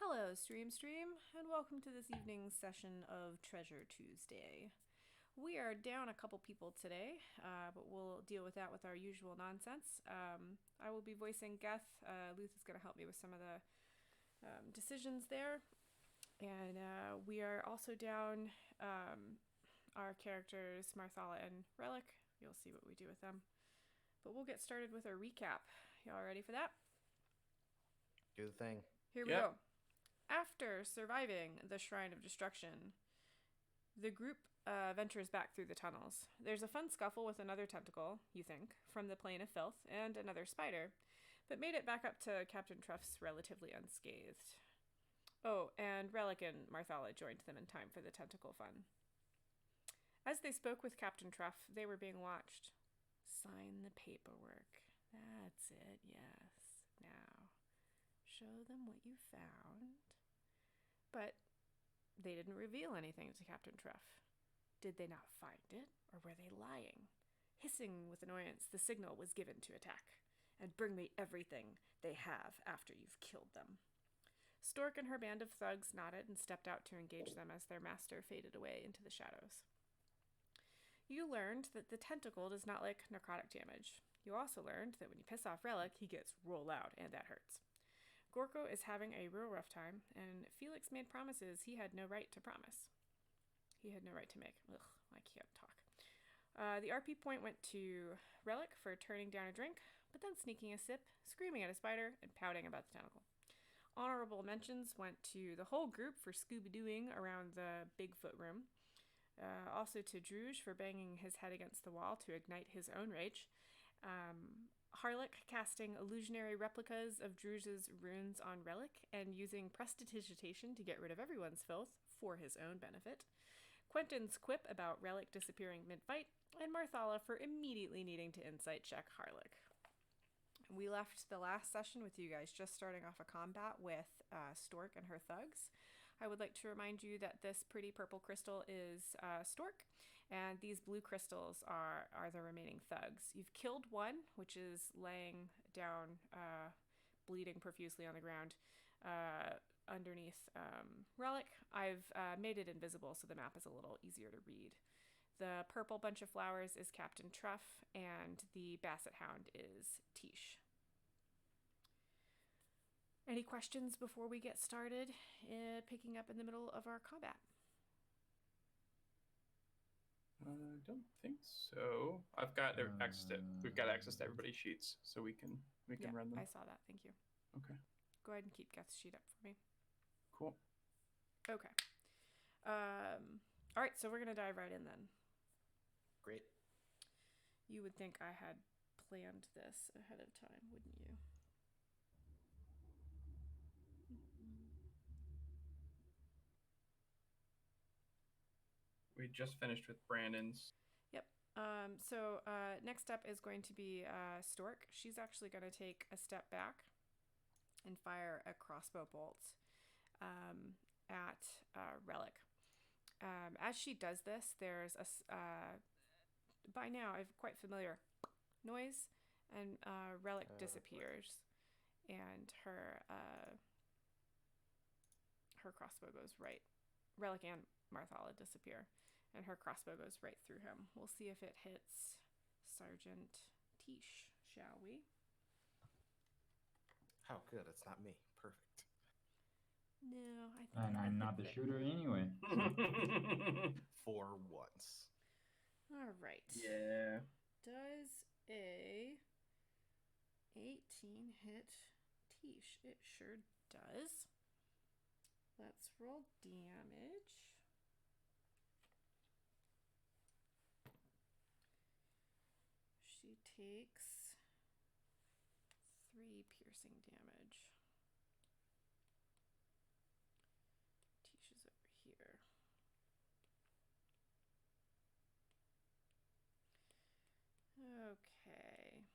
Hello, Stream, and welcome to this evening's session of Treasure Tuesday. We are down a couple people today, but we'll deal with that with our usual nonsense. I will be voicing Geth. Luth is going to help me with some of the decisions there. And we are also down our characters, Marthala and Relic. You'll see what we do with them. But we'll get started with our recap. Y'all ready for that? Do the thing. Here we go. After surviving the Shrine of Destruction, the group ventures back through the tunnels. There's a fun scuffle with another tentacle, you think, from the Plane of Filth, and another spider, but made it back up to Captain Truff's relatively unscathed. Oh, and Relic and Marthala joined them in time for the tentacle fun. As they spoke with Captain Truff, they were being watched. Sign the paperwork. That's it, yes. Now, show them what you found. But they didn't reveal anything to Captain Truff. Did they not find it, or were they lying? Hissing with annoyance, the signal was given to attack. And bring me everything they have after you've killed them. Stork and her band of thugs nodded and stepped out to engage them as their master faded away into the shadows. You learned that the tentacle does not like necrotic damage. You also learned that when you piss off Relic, he gets real loud, and that hurts. Gorko is having a real rough time, and Felix made promises he had no right to promise. He had no right to make. Ugh, I can't talk. The RP point went to Relic for turning down a drink, but then sneaking a sip, screaming at a spider, and pouting about the tentacle. Honorable mentions went to the whole group for Scooby-Dooing around the Bigfoot room. Also to Druge for banging his head against the wall to ignite his own rage. Harlech casting illusionary replicas of Druge's runes on Relic and using prestidigitation to get rid of everyone's filth for his own benefit. Quentin's quip about Relic disappearing mid-fight, and Marthala for immediately needing to insight check Harlech. We left the last session with you guys just starting off a combat with Stork and her thugs. I would like to remind you that this pretty purple crystal is Stork, and these blue crystals are the remaining thugs. You've killed one, which is laying down, bleeding profusely on the ground underneath Relic. I've made it invisible so the map is a little easier to read. The purple bunch of flowers is Captain Truff, and the basset hound is Tish. Any questions before we get started picking up in the middle of our combat? I don't think so. I've got access to. We've got access to everybody's sheets, so we can run them. I saw that. Thank you. Okay. Go ahead and keep Geth's sheet up for me. Cool. Okay. All right, so we're gonna dive right in then. Great. You would think I had planned this ahead of time, wouldn't you? We just finished with Brandon's. Yep. So next up is going to be Stork. She's actually going to take a step back and fire a crossbow bolt at Relic. As she does this, there's a by now I'm quite familiar noise, and Relic disappears, and her crossbow goes right. Relic and Marthala disappear, and her crossbow goes right through him. We'll see if it hits Sergeant Tish, shall we? How good? It's not me. Perfect. No, I think. And I'm not the shooter anyway. For once. All right. Yeah. Does a 18 hit Tish? It sure does. Let's roll damage. She takes 3 piercing damage. Tish is over here. Okay.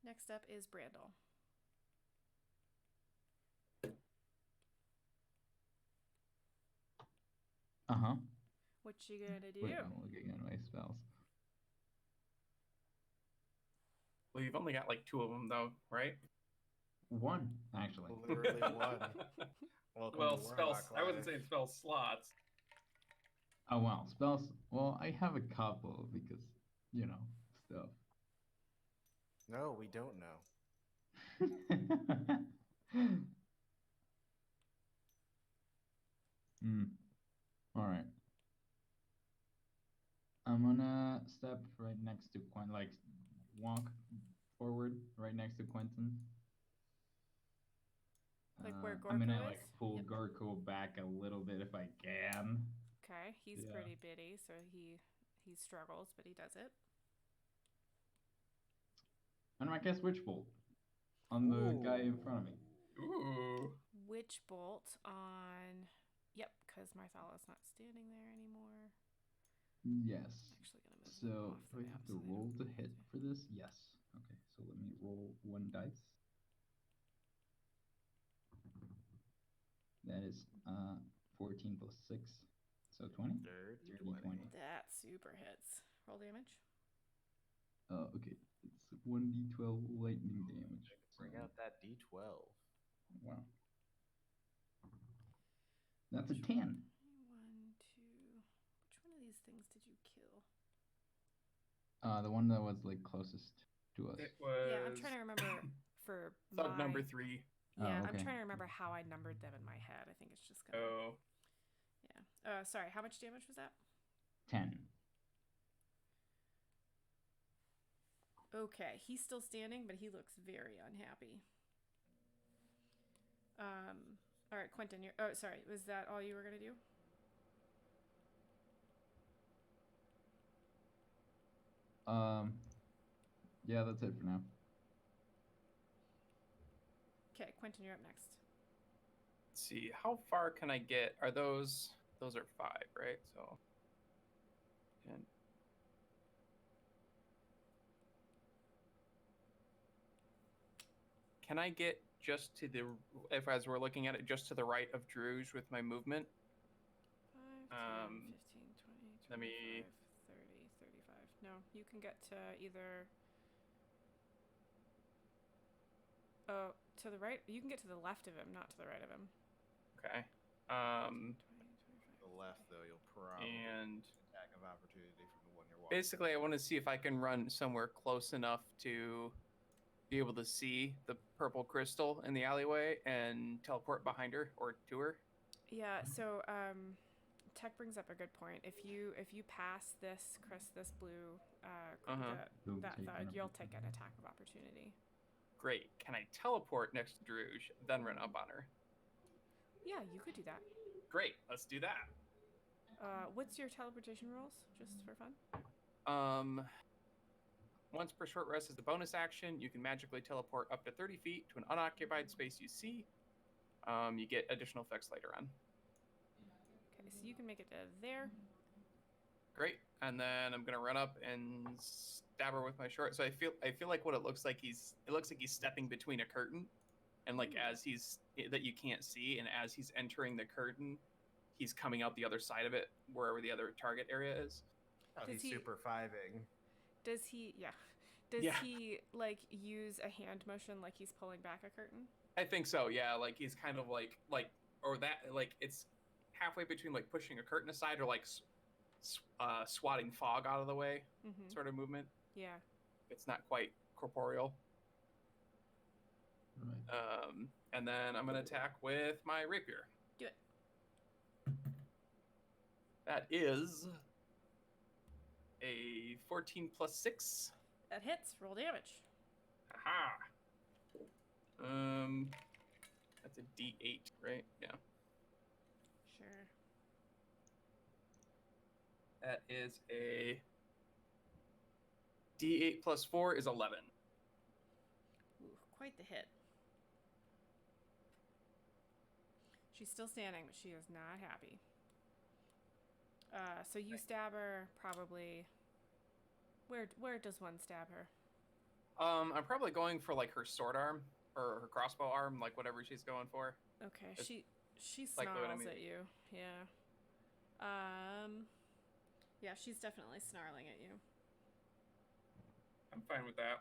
Next up is Brandel. Uh-huh. What you gonna do? Wait, I'm looking at my spells. Well, you've only got like 2 of them, though, right? 1, actually. Literally one. Welcome Well, to spells. Warlock I wouldn't life. say spell slots. Oh, well, spells. Well, I have a couple because, stuff. No, we don't know. All right. I'm gonna step right next to Quentin, like walk forward right next to Quentin. Like where Gorko I'm gonna is? like pull Gorko back a little bit if I can. Okay, he's Yeah. pretty bitty, so he struggles, but he does it. And I cast Witch Bolt on the guy in front of me. Ooh. Witch bolt on. Yep, because Marthala's not standing there anymore. Yes. Actually, gonna move them So off do the I map have so to they roll don't to get hit to- for this? Yes. Okay, so let me roll 1 dice. That is 14 plus 6, so 20. Dirty 20. That super hits. Roll damage. Okay, it's 1d12 lightning damage. Bring out that D12. Wow. That's a 10. 1, 2. Which one of these things did you kill? The one that was like closest to us. It was. Yeah, I'm trying to remember for Thug my... number 3. Yeah, Oh, I'm okay. trying to remember how I numbered them in my head. I think it's just gonna. Oh. Yeah. Sorry. How much damage was that? 10. Okay, he's still standing, but he looks very unhappy. All right, Quentin. Oh, sorry. Was that all you were gonna do? Yeah, that's it for now. Okay, Quentin, you're up next. Let's see. How far can I get? Are those are 5, right? So 10. Can I get just to the, if as we're looking at it, just to the right of Druge with my movement? 5, 10, 15, 20, 25, let me- 30, 35. No, you can get to either... Oh, to the right? You can get to the left of him, not to the right of him. Okay. 20, 25. The left, though, you'll probably And attack of opportunity from the one you're walking. basically, I want to see if I can run somewhere close enough to be able to see the purple crystal in the alleyway and teleport behind her or to her. Yeah, so Tech brings up a good point. If you pass this blue You'll that take thud, an you'll take an attack of opportunity. Great. Can I teleport next to Druge, then run up on her? Yeah, you could do that. Great. Let's do that. What's your teleportation rules, just for fun? Once per short rest as a bonus action, you can magically teleport up to 30 feet to an unoccupied space you see. You get additional effects later on. Okay, so you can make it to there. Great. And then I'm gonna run up and stab her with my short. So I feel like what it looks like he's stepping between a curtain, and like as he's that you can't see, and as he's entering the curtain, he's coming out the other side of it, wherever the other target area is. Oh, Does he's he- super 5ing. Does he? Yeah. Does Yeah. he like use a hand motion like he's pulling back a curtain? I think so. Yeah, like he's kind of like or that like it's halfway between like pushing a curtain aside or like swatting fog out of the way Mm-hmm. sort of movement. Yeah. It's not quite corporeal. Right. And then I'm gonna attack with my rapier. Do it. That is a 14 plus 6. That hits. Roll damage. Aha. That's a D8, right? Yeah. Sure. That is a D8 plus 4 is 11. Ooh, quite the hit. She's still standing, but she is not happy. So you stab her probably. Where does one stab her? I'm probably going for like her sword arm or her crossbow arm, like whatever she's going for. Okay, It's she like what I snarls mean. at you. Yeah. Yeah, she's definitely snarling at you. I'm fine with that.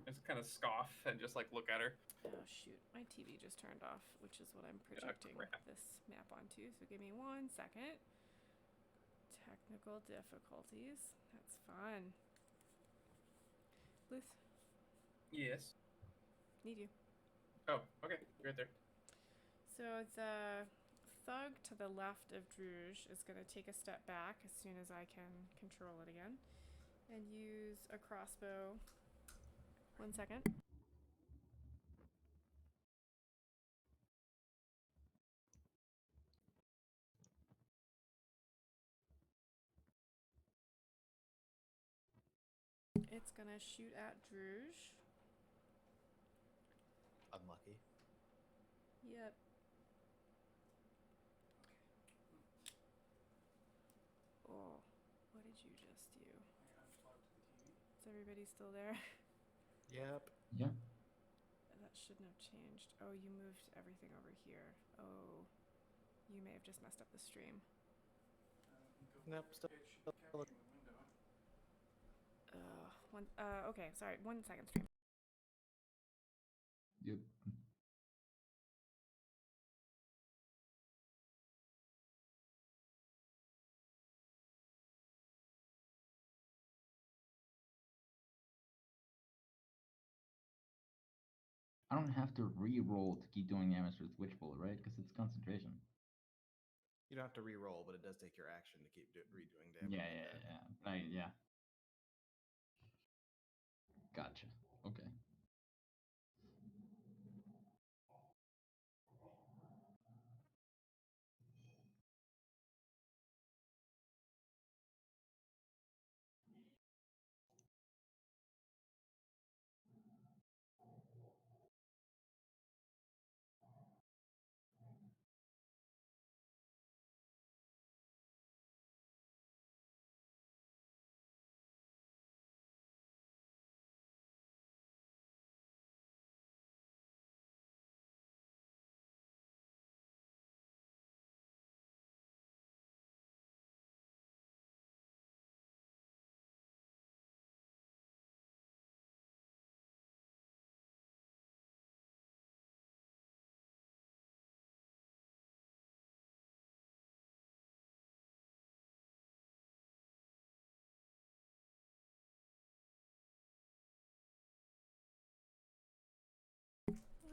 just kind of scoff and just like look at her. Oh shoot, my TV just turned off, which is what I'm projecting crap. this map onto. So give me 1 second. Technical difficulties. That's fun. Luth, Yes. need you. Oh, okay, right there. So the thug to the left of Druge is going to take a step back as soon as I can control it again, and use a crossbow. 1 second. It's going to shoot at Druge. Unlucky. Yep. Oh, what did you just do? Is everybody still there? Yep. Yeah. That shouldn't have changed. Oh, you moved everything over here. Oh, you may have just messed up the stream. Nope. Still. Okay, sorry. 1 second stream. Yep. I don't have to re-roll to keep doing damage with Witch Bolt, right? Because it's concentration. You don't have to re-roll, but it does take your action to keep redoing damage. Yeah. Gotcha. Okay.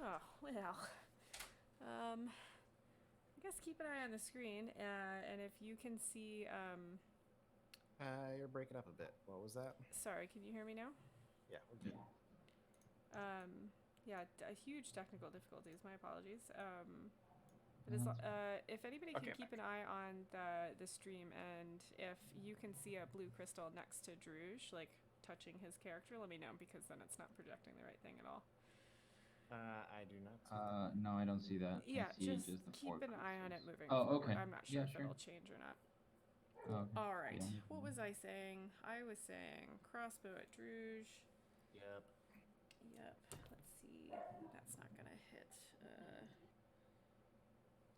Oh, well. I guess keep an eye on the screen, and if you can see, You're breaking up a bit. What was that? sorry, can you hear me now? Yeah, we're good. Yeah, huge technical difficulties. My apologies. But if anybody can Okay, keep an eye on the stream, and if you can see a blue crystal next to Druge, like touching his character, let me know, because then it's not projecting the right thing at all. I do not see that. No, I don't see that. Yeah, I see just the keep 4 an eye on it crystals. moving Oh, forward. okay. I'm not sure Yeah, if sure. it'll change or not. Oh, okay. All right. Yeah. What was I saying? I was saying crossbow at Druge. Yep. Yep. Let's see. That's not gonna hit.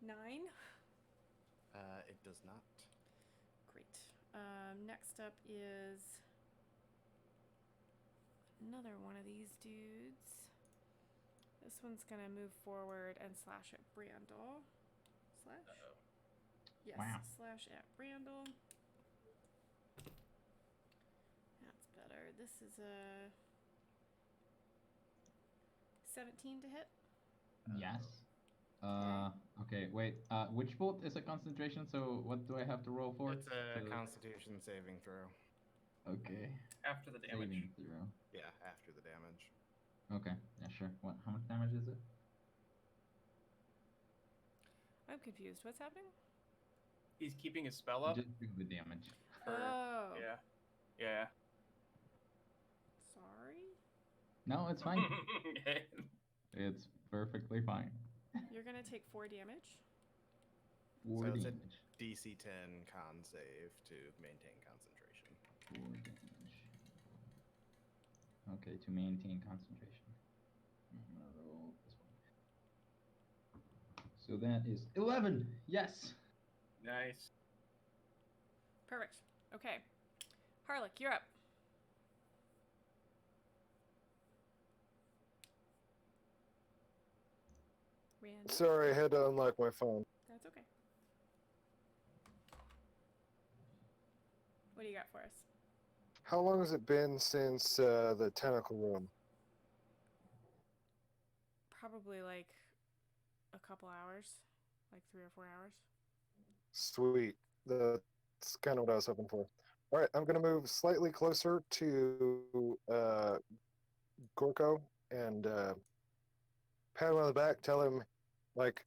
9. It does not. Great. Next up is another one of these dudes. This one's gonna move forward and slash at Brandel. Slash? Uh-oh. Yes, Wow. slash at Brandel. That's better. This is a 17 to hit. Yes. Okay, wait. Witch Bolt is a concentration, so what do I have to roll for? It's a Constitution saving throw. Okay. After the damage. Saving throw. Yeah, after the damage. Okay, yeah, sure. What? How much damage is it? I'm confused. What's happening? He's keeping his spell up. Just do the damage. Oh. Yeah. Sorry? No, it's fine. It's perfectly fine. You're gonna take 4 damage. 4 So it's a damage. DC 10 con save to maintain concentration. 4 damage. Okay, to maintain concentration. I'm gonna roll this one. So that is 11. Yes. Nice. Perfect. Okay. Harlock, you're up. Random. Sorry, I had to unlock my phone. That's okay. What do you got for us? How long has it been since the tentacle room? Probably like a couple hours, like 3 or 4 hours. Sweet. That's kind of what I was hoping for. All right, I'm going to move slightly closer to Gorko and pat him on the back, tell him, like,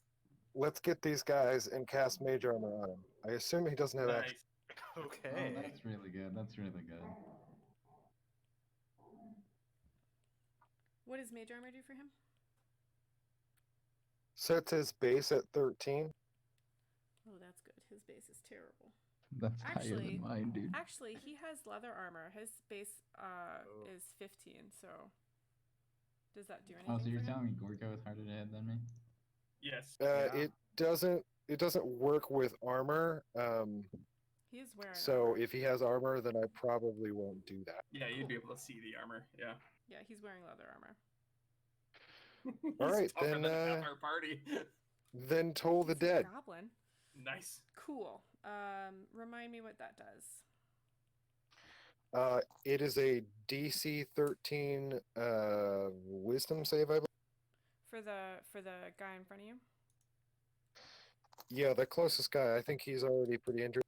let's get these guys and cast Mage Armor on him. I assume he doesn't have action. Nice. Okay. Oh, that's really good. That's really good. What does Mage Armor do for him? Sets his base at 13. Oh, that's good. His base is terrible. That's higher Actually- than mine, dude. Actually, he has leather armor. His base Oh. is 15, so does that do anything Oh, so you're for him? telling me Gorko is harder to hit than me? Yes. Yeah. It doesn't work with armor. He is wearing So armor. if he has armor, then I probably won't do that. Yeah, you'd be able to see the armor. Yeah. Yeah, he's wearing leather armor. All He's right, tougher then, than half our party. Then Toll the He's a Dead. goblin. Nice. Cool. Remind me what that does. It is a DC 13 Wisdom save, I believe. For the guy in front of you? Yeah, the closest guy. I think he's already pretty injured.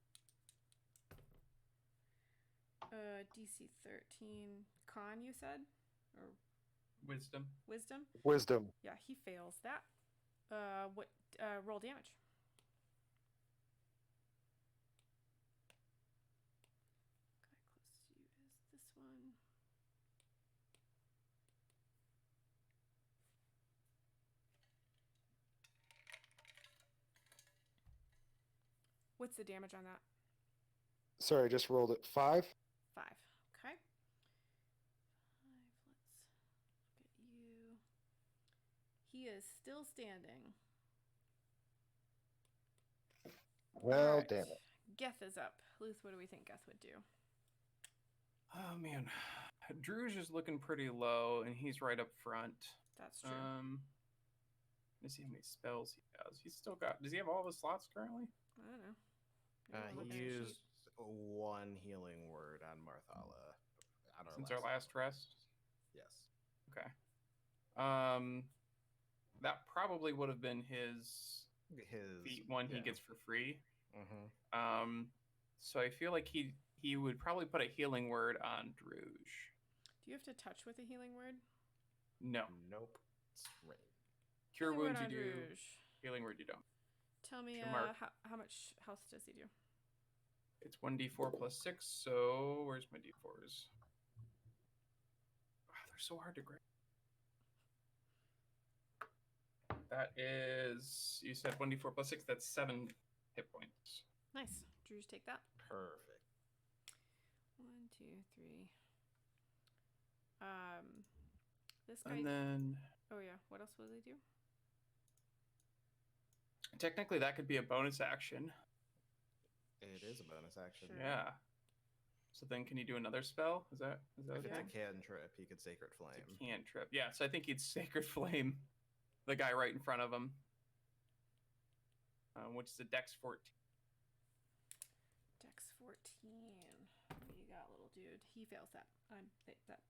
DC 13 con, you said? Or Wisdom. wisdom? Wisdom. Yeah, he fails that. What roll damage? Guy close to you is this one. What's the damage on that? Sorry, I just rolled it. 5. 5. Okay. 5. Let's look at you. He is still standing. Well, Alright. damn it. Geth is up. Luth, what do we think Geth would do? Oh man, Druge is looking pretty low, and he's right up front. That's true. Let's see how many spells he has. He's still got. Does he have all the slots currently? I don't know. You wanna look He at his used sheet? one healing word on Marthala. On Since our last rest. Yes. Okay. That probably would have been his feat one he gets for free. Mm-hmm. So I feel like he would probably put a healing word on Druge. Do you have to touch with a healing word? No. Nope. It's rain. Cure Healing wounds word you on do. Rouge. Healing word you don't. Tell me Sure, Mark. how much health does he do? It's 1d4 plus 6, so where's my d4s? Oh, they're so hard to grab. That is, you said 1d4 plus 6, that's 7 hit points. Nice. Druge, take that. Perfect. 1, 2, 3. This guy. And then, Oh yeah. What else will he do? technically that could be a bonus action. It is a bonus action. Sure. Yeah. So then can you do another spell? Is that If what it's it a is? cantrip, he could Sacred Flame. It's a cantrip. Yeah, so I think he'd Sacred Flame the guy right in front of him. Which is a Dex 14. Dex 14. What do you got, little dude? He fails that.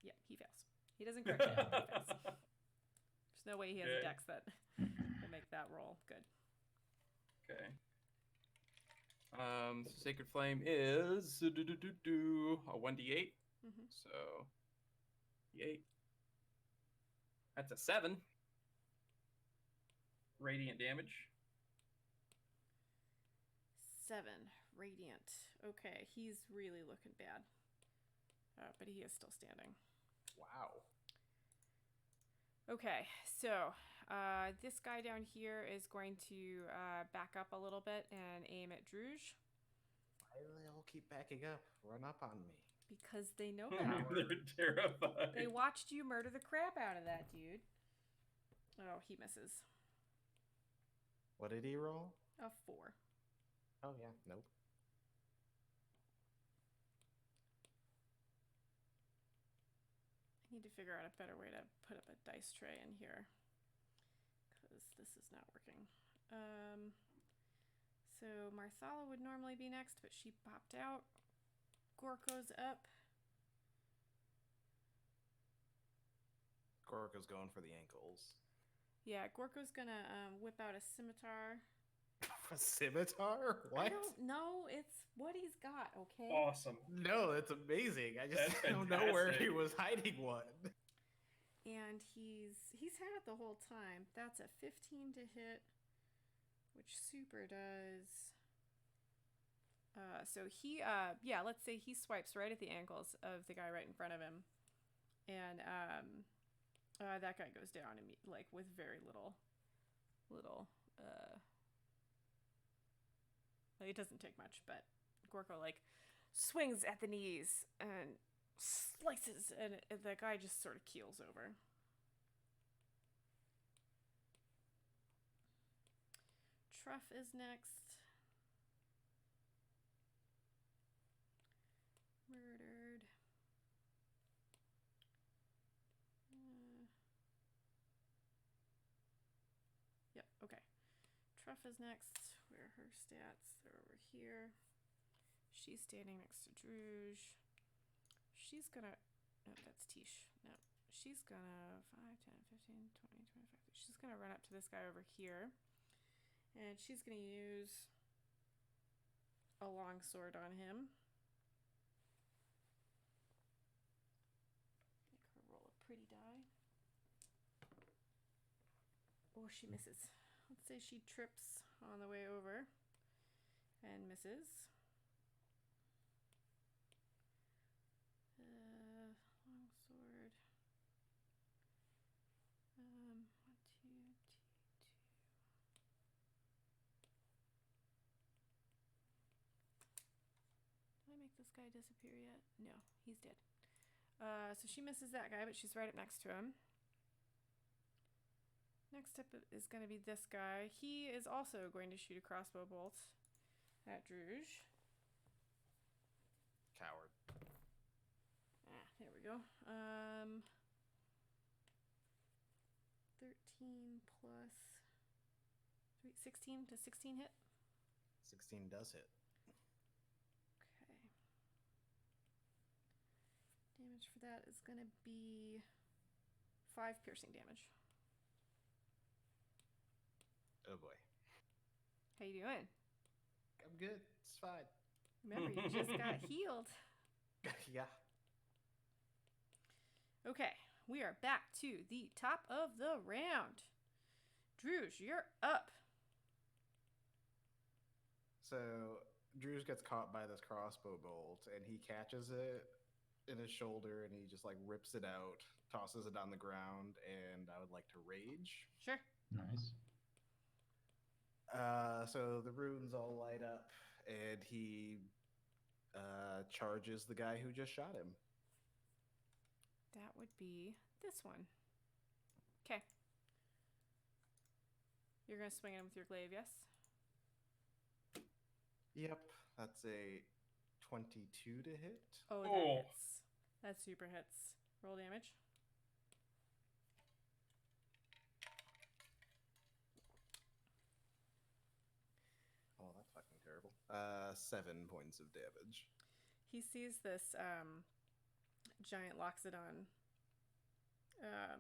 Yeah, he fails. He doesn't crit. He fails. There's no way he has a Okay. dex that will make that roll good. Okay. So Sacred Flame is a 1d8. Mm-hmm. So d8. That's a 7. Radiant damage. 7 radiant. Okay, he's really looking bad, but he is still standing. Wow. Okay, so this guy down here is going to back up a little bit and aim at Druge Why do they all keep backing up? Run up on me. because they know better. They're terrified. They watched you murder the crap out of that dude. Oh, he misses. What did he roll? A 4. Oh, yeah. Nope. I need to figure out a better way to put up a dice tray in here. because this is not working. So Marthala would normally be next, but she popped out. Gorko's up. Gorko's going for the ankles. Yeah, Gorko's gonna whip out a scimitar. A scimitar? What? I don't know. It's what he's got, okay? Awesome. No, that's amazing. I just That's don't know where he fantastic. was hiding one. And he's had it the whole time. That's a 15 to hit, which super does. So he let's say he swipes right at the ankles of the guy right in front of him, and that guy goes down like with very little. It doesn't take much, but Gorko like swings at the knees and slices, and the guy just sort of keels over. Truff is next. Murdered. Yep, okay. Truff is next. Where are her stats? They're over here. She's standing next to Druge. She's gonna... No, that's Tish. No. She's gonna... 5, 10, 15, 20, 25... She's gonna run up to this guy over here. And she's gonna use a longsword on him. Make her roll a pretty die. Oh, she misses. Let's say she trips on the way over and misses. Longsword. 1, 2, 2, 2. Did I make this guy disappear yet? No, he's dead. So she misses that guy, but she's right up next to him. Next up is going to be this guy. He is also going to shoot a crossbow bolt at Druge. Coward. There we go. 13 plus 3, 16 to 16 hit. 16 does hit. Okay. Damage for that is going to be 5 piercing damage. Oh boy. How you doing? I'm good. It's fine. Remember, you just got healed. Yeah. Okay, we are back to the top of the round. Druge, you're up. So Druge gets caught by this crossbow bolt, and he catches it in his shoulder, and he just like rips it out, tosses it on the ground, and I would like to rage. Sure. Nice. So the runes all light up, and he charges the guy who just shot him. That would be this one. Okay. You're going to swing at him with your glaive, yes? Yep, that's a 22 to hit. Oh, that Oh. hits. That super hits. Roll damage. Oh, that's fucking terrible. 7 points of damage. He sees this giant loxodon. No,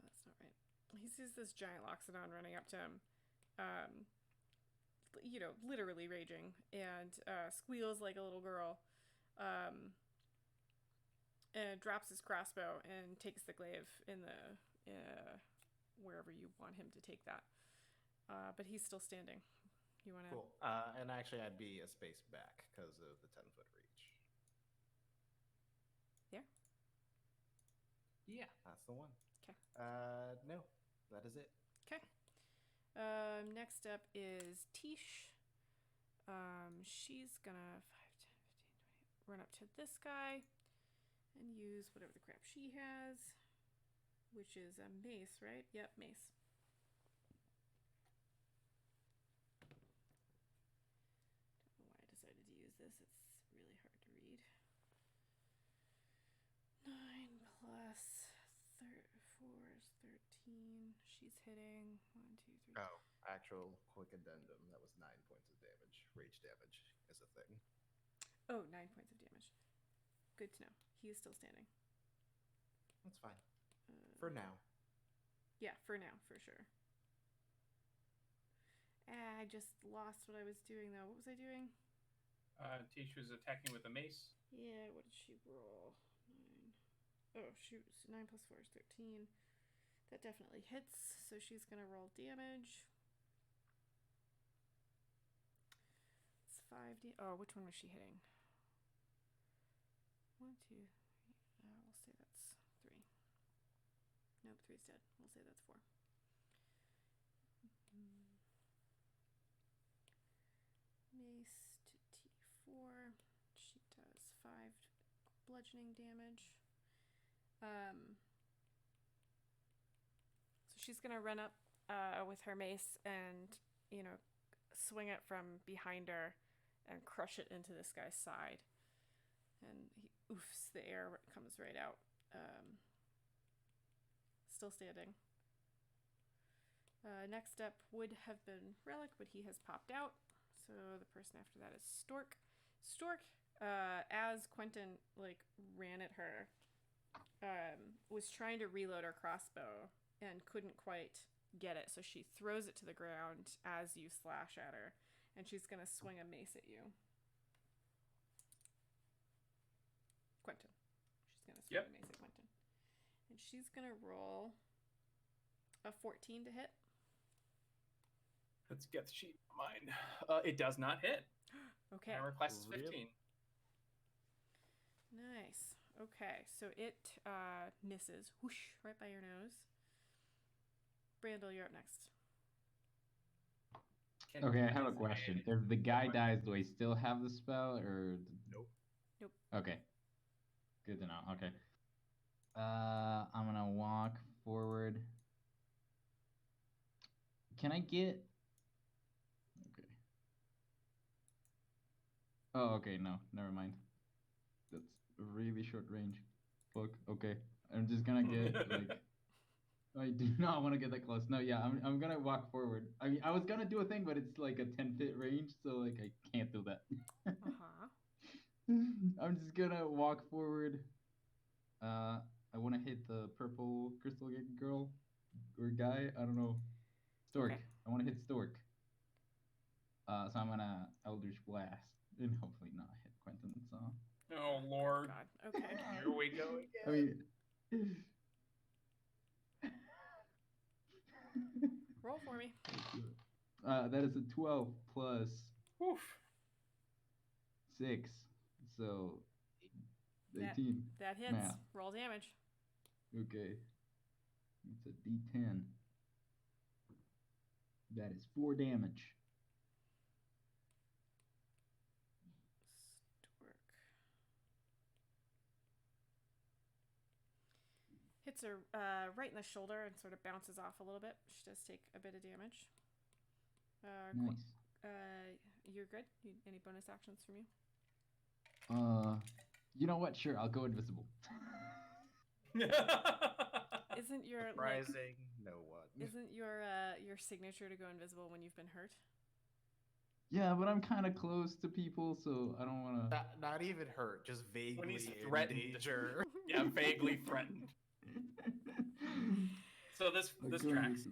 that's not right. He sees this giant loxodon running up to him, literally raging, and squeals like a little girl, and drops his crossbow and takes the glaive in the wherever you want him to take that. But he's still standing. You want to? Cool. And actually, I'd be a space back because of the 10-foot reach. There? Yeah, that's the one. Okay. No, that is it. Okay. Next up is Tish. She's gonna 5, 10, 15, 20, run up to this guy and use whatever the crap she has, which is a mace, right? Yep, mace. Don't know why I decided to use this. It's really hard to read. 9 plus 4 14. She's hitting 1, 2, 3. Oh, actual quick addendum. That was 9 points of damage. Rage damage is a thing. Oh, 9 points of damage. Good to know. He is still standing. That's fine. For now. Yeah, for now, for sure. I just lost what I was doing, though. What was I doing? Tish was attacking with a mace. Yeah, what did she roll? 9. Oh, shoot. 9 plus 4 is 13. That definitely hits, so she's going to roll damage. It's 5d. Oh, which one was she hitting? 1, 2, 3. We'll say that's 3. Nope, 3's dead. We'll say that's 4. Mace to T4. She does 5 bludgeoning damage. So she's gonna run up with her mace and, swing it from behind her and crush it into this guy's side. And he oofs, the air comes right out. Still standing. Next up would have been Relic, but he has popped out. So the person after that is Stork. Stork, as Quentin ran at her, was trying to reload her crossbow and couldn't quite get it. So she throws it to the ground as you slash at her, and she's gonna swing a mace at you, Quentin. She's gonna swing a mace at Quentin, and she's gonna roll a 14 to hit. Let's get the sheet of mine. It does not hit. Okay. Armor class is 15. Really? Nice. Okay, so it misses. Whoosh, right by your nose. Brandel, you're up next. Okay, I have a question. If the guy dies, do I still have the spell, or? Nope. Nope. Okay. Good to know. Okay. I'm gonna walk forward. Can I get? Okay. Oh, okay. No, never mind. That's a really short range. Fuck. Okay. I'm just gonna get I do not want to get that close. No, yeah, I'm gonna walk forward. I mean, I was gonna do a thing, but it's like a 10-foot range, so I can't do that. I'm just gonna walk forward. I want to hit the purple crystal girl or guy. I don't know. Stork. Okay. I want to hit Stork. So I'm gonna Eldritch Blast and hopefully not hit Quentin. So. Oh Lord. God. Okay. Here we go again. I mean. Roll for me. That is a 12 plus Oof. 6, so 18. That hits. Math. Roll damage. Okay. It's a D10. That is 4 damage. Stork. Hits her right in the shoulder and sort of bounces off a little bit. She does take a bit of damage. Nice. You're good? Any bonus actions from you? You know what? Sure, I'll go invisible. Isn't your Surprising? No what? Isn't your signature to go invisible when you've been hurt? Yeah, but I'm kind of close to people, so I don't want to. Not even hurt, just vaguely When he's in threatened. danger. Yeah, vaguely threatened. So this tracks.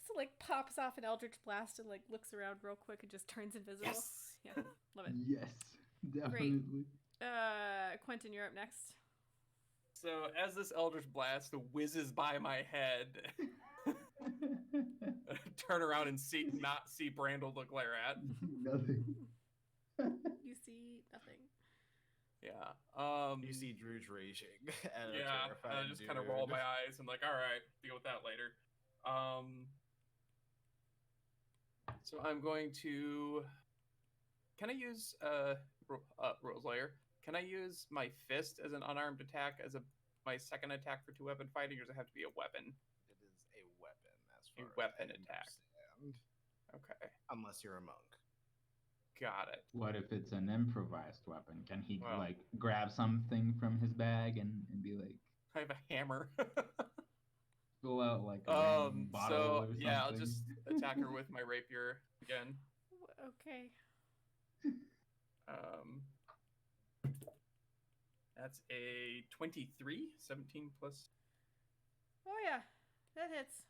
So pops off an Eldritch Blast and looks around real quick and just turns invisible. Yes. Yeah, love it. Yes, definitely. Quentin, you're up next. So as this Eldritch Blast whizzes by my head, turn around and not see Brandel to glare at. Nothing. You see nothing. Yeah. You see Drew's raging. Yeah. I just kind of roll my eyes and all right, deal with that later. So I'm going to. Can I use Roselayer? Can I use my fist as an unarmed attack as my second attack for 2-weapon fighting, or does it have to be a weapon? It is a weapon, as far as weapon I attack. understand. Okay. Unless you're a monk. Got it. What if it's an improvised weapon? Can he grab something from his bag and be like? I have a hammer. pull out like a random bottle So or something. yeah, I'll just attack her with my rapier again. Okay. That's a 23, 17 plus. Oh yeah, that hits.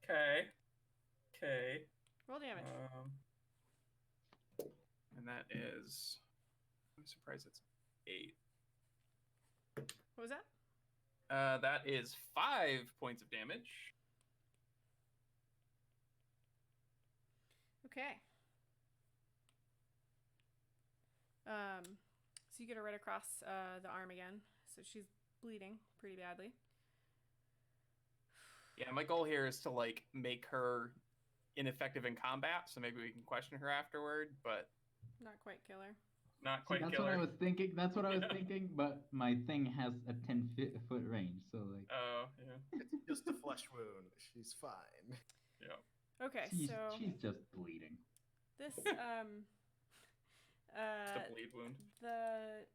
Okay. Roll damage. And that is. I'm surprised it's 8. What was that? That is 5 points of damage. Okay. So you get her right across the arm again. So she's bleeding pretty badly. Yeah, my goal here is to like make her ineffective in combat, so maybe we can question her afterward, but Not quite kill her. not quite That's kill what her. I was thinking. That's what I was thinking. But my thing has a 10-foot range, so like. Oh yeah. It's just a flesh wound. She's fine. Yeah. Okay, She's so just bleeding. this Just a bleed wound. the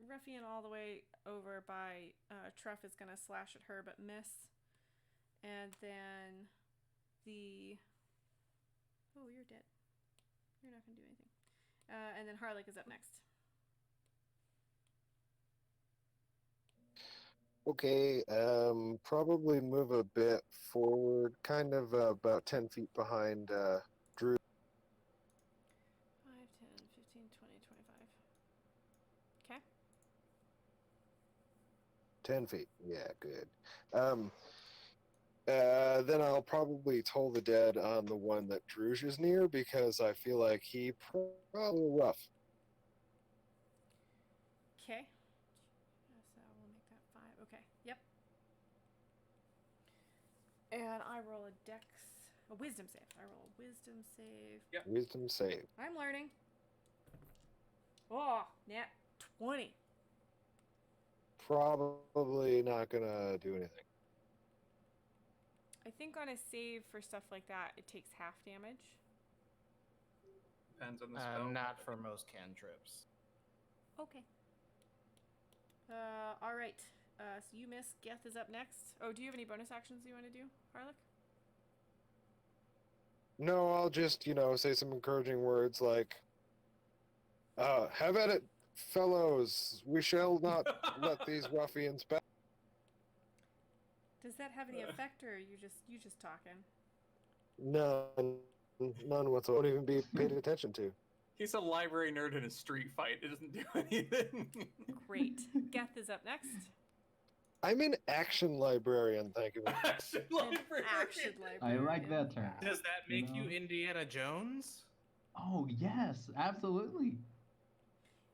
ruffian all the way over by Truff is gonna slash at her but miss, and then the you're dead. You're not gonna do anything. And then Harlick is up next. Okay, probably move a bit forward, kind of about 10 feet behind Drew. 5, 10, 15, 20, 25. Okay. 10 feet, yeah, good. Then I'll probably toll the dead on the one that Druge is near because I feel like he probably rough. Okay. So we'll make that 5. Okay. Yep. And I roll a wisdom save. I roll a wisdom save. Yep. Wisdom save. I'm learning. Oh, nat 20. Probably not gonna do anything. I think on a save for stuff like that, it takes half damage. Depends on the spell. Not for most cantrips. Okay. All right. So you miss. Geth is up next. Oh, do you have any bonus actions you want to do, Harlick? No, I'll just, say some encouraging words like, have at it, fellows. We shall not let these ruffians back. Does that have any effect, or are you just talking? None whatsoever. Won't even be paid attention to. He's a library nerd in a street fight. It doesn't do anything. Great. Geth is up next. I'm an action librarian, thank you. Action An librarian. action I librarian. like that term. Does that make you know? Indiana Jones? Oh yes, absolutely.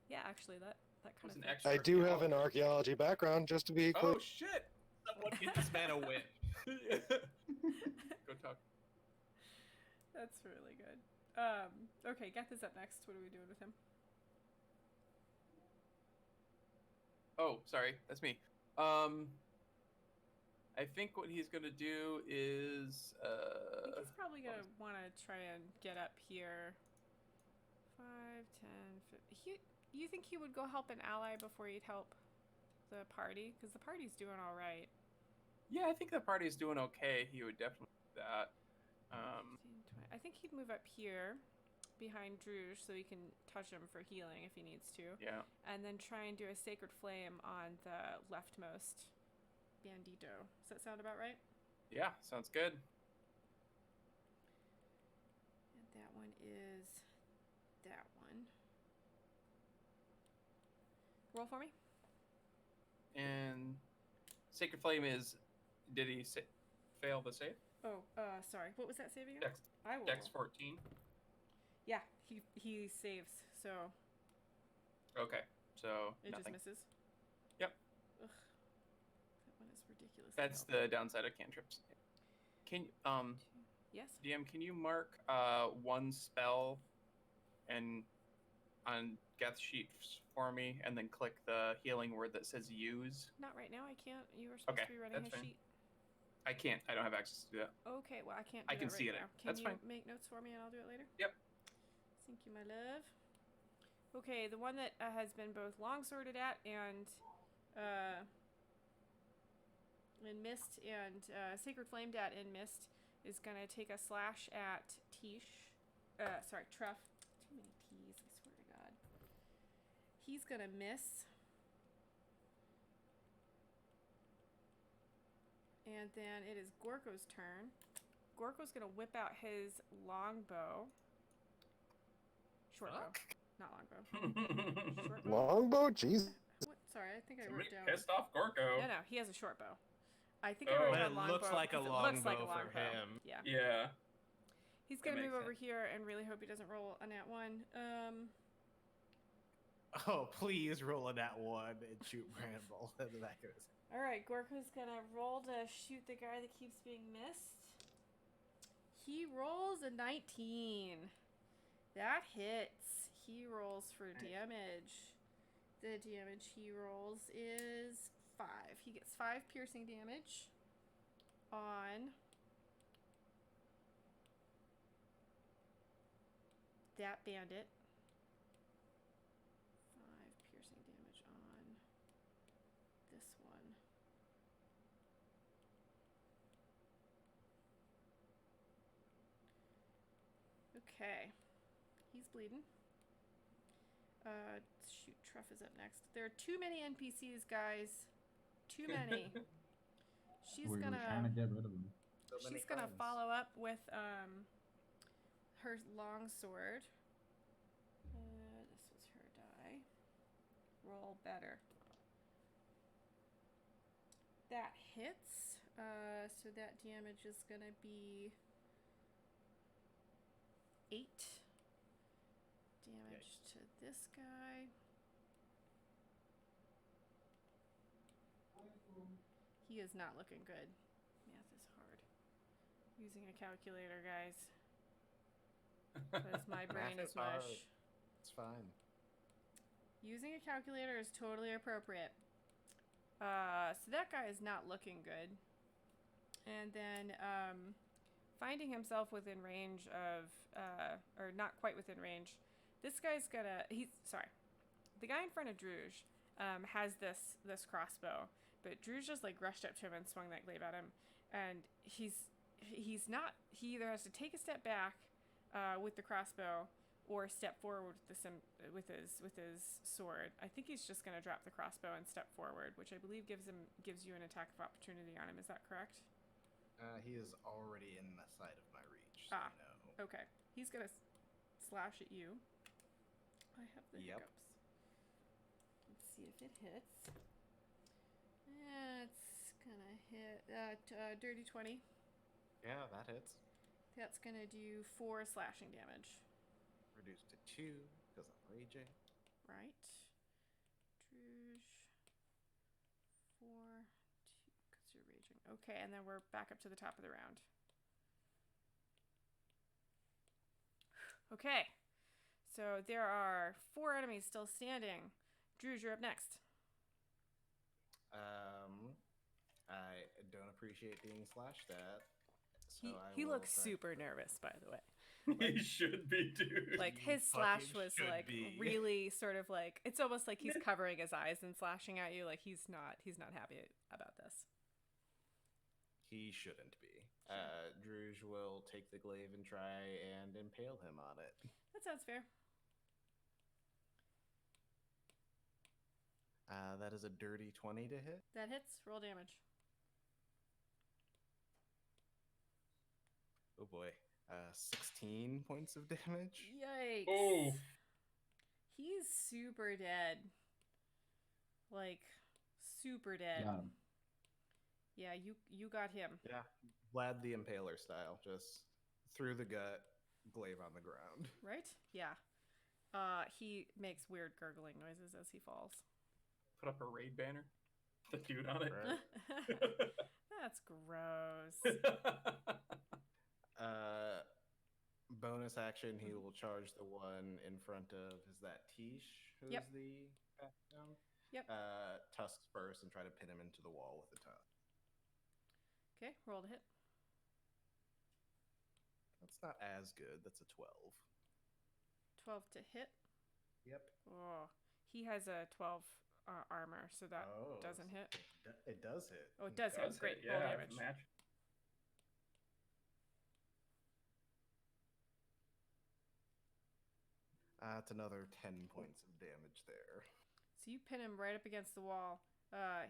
Yeah, actually, that kind Was of. an extra I do have an archaeologist. archaeology background, just to be clear. Oh shit! Someone get this man a win. Go talk. That's really good. Okay, Geth is up next. What are we doing with him? Oh, sorry, that's me. I think what he's gonna do is I think he's probably gonna want to try and get up here. 5, 10, 50. You think he would go help an ally before he'd help the party? Because the party's doing all right. Yeah, I think the party's doing okay. He would definitely do that. 15, 20. I think he'd move up here behind Druge so he can touch him for healing if he needs to. Yeah. And then try and do a Sacred Flame on the leftmost bandito. Does that sound about right? Yeah, sounds good. And that one is that one. Roll for me. And Sacred Flame is. Did he fail the save? Oh, sorry. What was that save again? Dex, I will. Dex 14. Yeah, he saves, so Okay, so it nothing. just misses. Yep. Ugh. That one is ridiculous. That's the downside of cantrips. Can Yes. DM, can you mark one spell and on Geth's sheet for me, and then click the healing word that says use? Not right now. I can't. You were supposed Okay, to be running that's his fine. sheet. I can't. I don't have access to do that. Okay. Well, I can't. I Do can that see right it. now. Can That's you fine. make notes for me, and I'll do it later? Yep. Thank you, my love. Okay, the one that has been both long sworded at and in Mist, and Sacred Flame Dat in Mist is gonna take a slash at Tish. Truff. Too many T's, I swear to God. He's gonna miss. And then it is Gorko's turn. Gorko's gonna whip out his longbow. Short bow. Not longbow. Short bow. Longbow? Jeez. What? Sorry, I think I Somebody wrote down. pissed off Gorko. No, he has a short bow. I think I wrote Oh. down But it longbow. looks like a 'cause it looks like a longbow for longbow. him. Yeah. Yeah. He's That gonna makes move over sense. here and really hope he doesn't roll a nat 1. Oh, please roll a nat 1 and shoot Bramble. That goes. All right, Gorko's gonna roll to shoot the guy that keeps being missed. He rolls a 19. That hits. He rolls for damage. The damage he rolls is 5. He gets 5 piercing damage on that bandit. 5 piercing damage on this one. Okay. He's bleeding. Shoot, Truff is up next. There are too many NPCs, guys. Too many. She's We're gonna trying to get rid of them. So many she's gonna friends. follow up with her longsword. This was her die. Roll better. That hits. So that damage is gonna be 8 damage to this guy. He is not looking good. Math is hard. Using a calculator, guys. Because my brain Math is is hard. mush. It's fine. Using a calculator is totally appropriate. So that guy is not looking good. And then finding himself within range of, or not quite within range, this guy's gonna, the guy in front of Druge has this crossbow, but Druge just like rushed up to him and swung that glaive at him, and he either has to take a step back with the crossbow or step forward with his sword. I think he's just gonna drop the crossbow and step forward, which I believe gives you an attack of opportunity on him. Is that correct? He is already in the sight of my reach. So no. Okay. He's gonna slash at you. I have the Yep. hiccups. Let's see if it hits. It's gonna hit dirty 20. Yeah, that hits. That's gonna do 4 slashing damage. Reduced to 2 because I'm raging. Right. Druge. 4, 2, because you're raging. Okay, and then we're back up to the top of the round. Okay. So there are 4 enemies still standing. Druge, you're up next. I don't appreciate being slashed at. So He looks super nervous, by the way. He should be, dude. Like He his slash fucking was should like be. really sort of like, it's almost like he's covering his eyes and slashing at you. Like he's not happy about this. He shouldn't be. Druge will take the glaive and try and impale him on it. That sounds fair. That is a dirty 20 to hit. That hits. Roll damage. Oh boy. 16 points of damage. Yikes. Oh. He's super dead. Like super dead. Got him. Yeah, you got him. Yeah. Vlad the Impaler style. Just through the gut, glaive on the ground. Right? Yeah. He makes weird gurgling noises as he falls. Put up a raid banner. The dude on it. Right. That's gross. Bonus action, he will charge the one in front of, is that Tish? Who's Yep. the background? Yep. Tusks first and try to pin him into the wall with the tusk. Okay, roll to hit. That's not as good. That's a 12. 12 to hit. Yep. Oh, he has a 12 armor, so that doesn't hit. It does hit. Oh, it does hit. Great. Roll damage. Match. That's another 10 points of damage there. So you pin him right up against the wall. I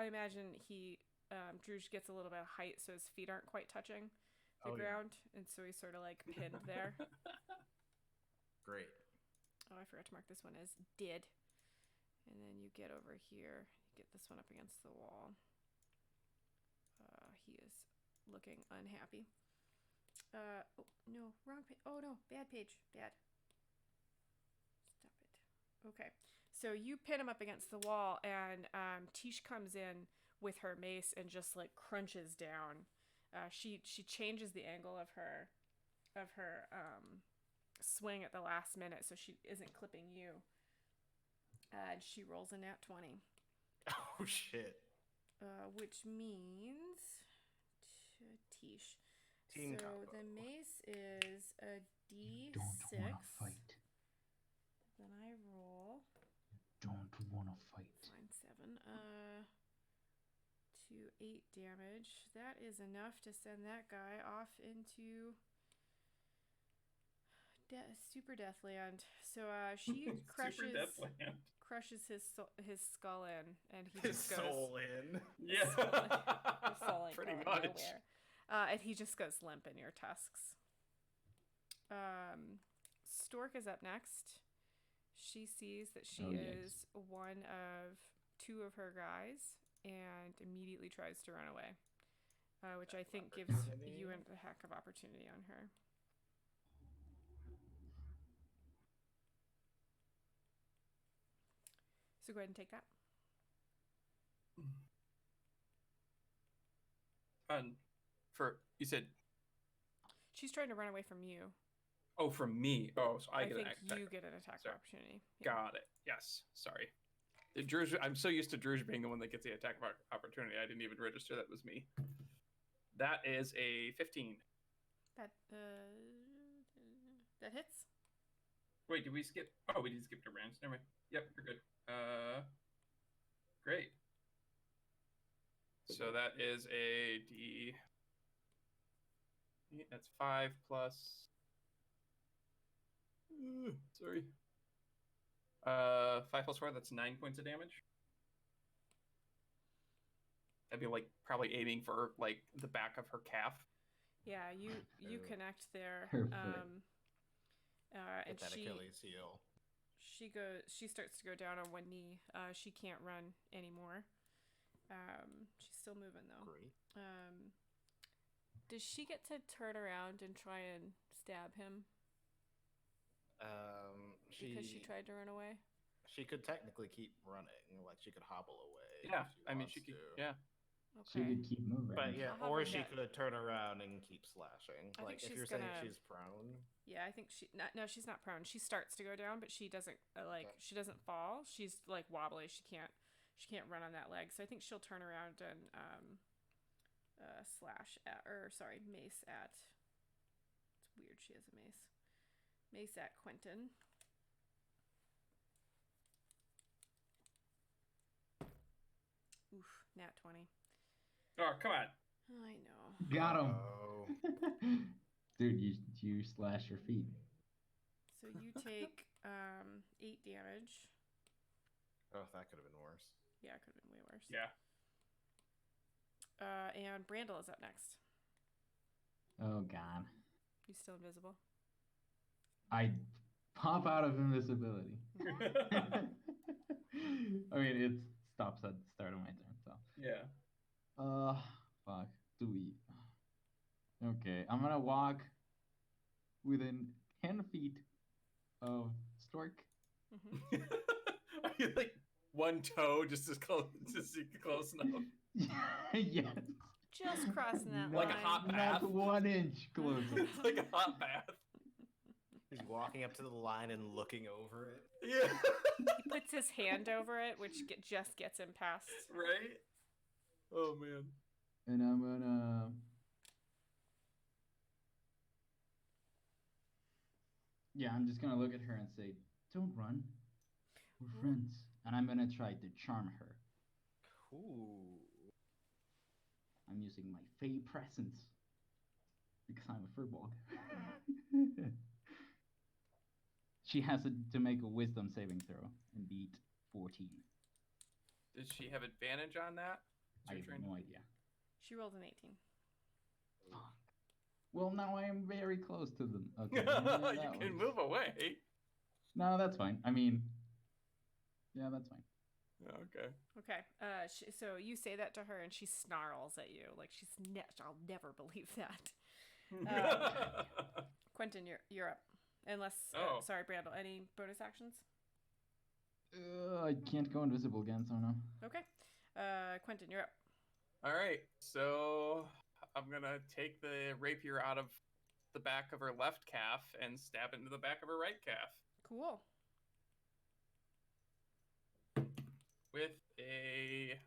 imagine Druge gets a little bit of height, so his feet aren't quite touching the ground, and so he's sort of like pinned there. Great. Oh, I forgot to mark this one as did. And then you get over here, you get this one up against the wall. He is looking unhappy. Oh, no, wrong page. Oh, no, bad page. Bad. Stop it. Okay. So you pin him up against the wall, and Tish comes in with her mace and just like crunches down. She changes the angle of her swing at the last minute, so she isn't clipping you. And she rolls a nat 20. Oh shit. Which means Tish. Team so combo. The mace is a D6. Don't wanna fight. Then I roll. Don't wanna fight. Line 7. 8 damage. That is enough to send that guy off into super deathland. So she crushes his skull in, and he just goes soul in. Yeah, his soul ain't pretty going much. nowhere. And he just goes limp in your tusks. Stork is up next. She sees that she is one of 2 of her guys and immediately tries to run away, which I think gives you a heck of opportunity on her. So go ahead and take that. And you said she's trying to run away from you. Oh, from me. Oh, so I get think an attack. you get an attack opportunity. Yeah. Got it. Yes. Sorry. I'm so used to Druge being the one that gets the attack opportunity. I didn't even register that was me. That is a 15. That hits. Wait, did we skip? Oh, we did skip to range. Never mind. Yep, we're good. Great. So that is a D. That's 5 plus. Sorry. 5 plus 4. That's 9 points of damage. I'd be like probably aiming for like the back of her calf. Yeah, you connect there. And that Achilles heel. She starts to go down on one knee. She can't run anymore. She's still moving though. Great. Does she get to turn around and try and stab him? Because she tried to run away? She could technically keep running. Like, she could hobble away. Yeah, I mean, she could. Yeah. Okay. She could keep moving. But yeah, or she could turn around and keep slashing. I Like, think if you're saying she's prone. Yeah, I think no, she's not prone. She starts to go down, but she doesn't she doesn't fall. She's like wobbly. She can't run on that leg. So I think she'll turn around and mace at. It's weird. She has a mace. Mace at Quentin. Oof, nat 20. Oh, come on. I know. Got him. Oh. Dude, you slash your feet. So you take 8 damage. Oh, that could have been worse. Yeah, it could have been way worse. Yeah. And Brandel is up next. Oh god. You still invisible? I pop out of invisibility. I mean, it stops at the start of my turn, so. Yeah. Fuck. Do we? Okay, I'm gonna walk within 10 feet of Stork. Mm-hmm. Are you like one toe just as close enough? Yes. Just crossing that Like line. a hot bath. Not 1 inch closer. It's like a hot bath. He's walking up to the line and looking over it. Yeah. He puts his hand over it, which just gets him past. Right? Oh, man. And I'm gonna... Yeah, I'm just gonna look at her and say, "Don't run. We're friends. And I'm gonna try to charm her. Ooh. I'm using my Fey presence. Because I'm a furball. She has to make a wisdom saving throw and beat 14. Does she have advantage on that? I have no idea. She rolled an 18. Fuck. Well, now I am very close to them. Okay. You can move away. No, that's fine. I mean, yeah, that's fine. Okay. Okay. So you say that to her, and she snarls at you like I'll never believe that. Quentin, you're up. Unless, sorry, Brandel. Any bonus actions? I can't go invisible again, so no. Okay. Quentin, you're up. All right. So I'm gonna take the rapier out of the back of her left calf and stab it into the back of her right calf Cool. with a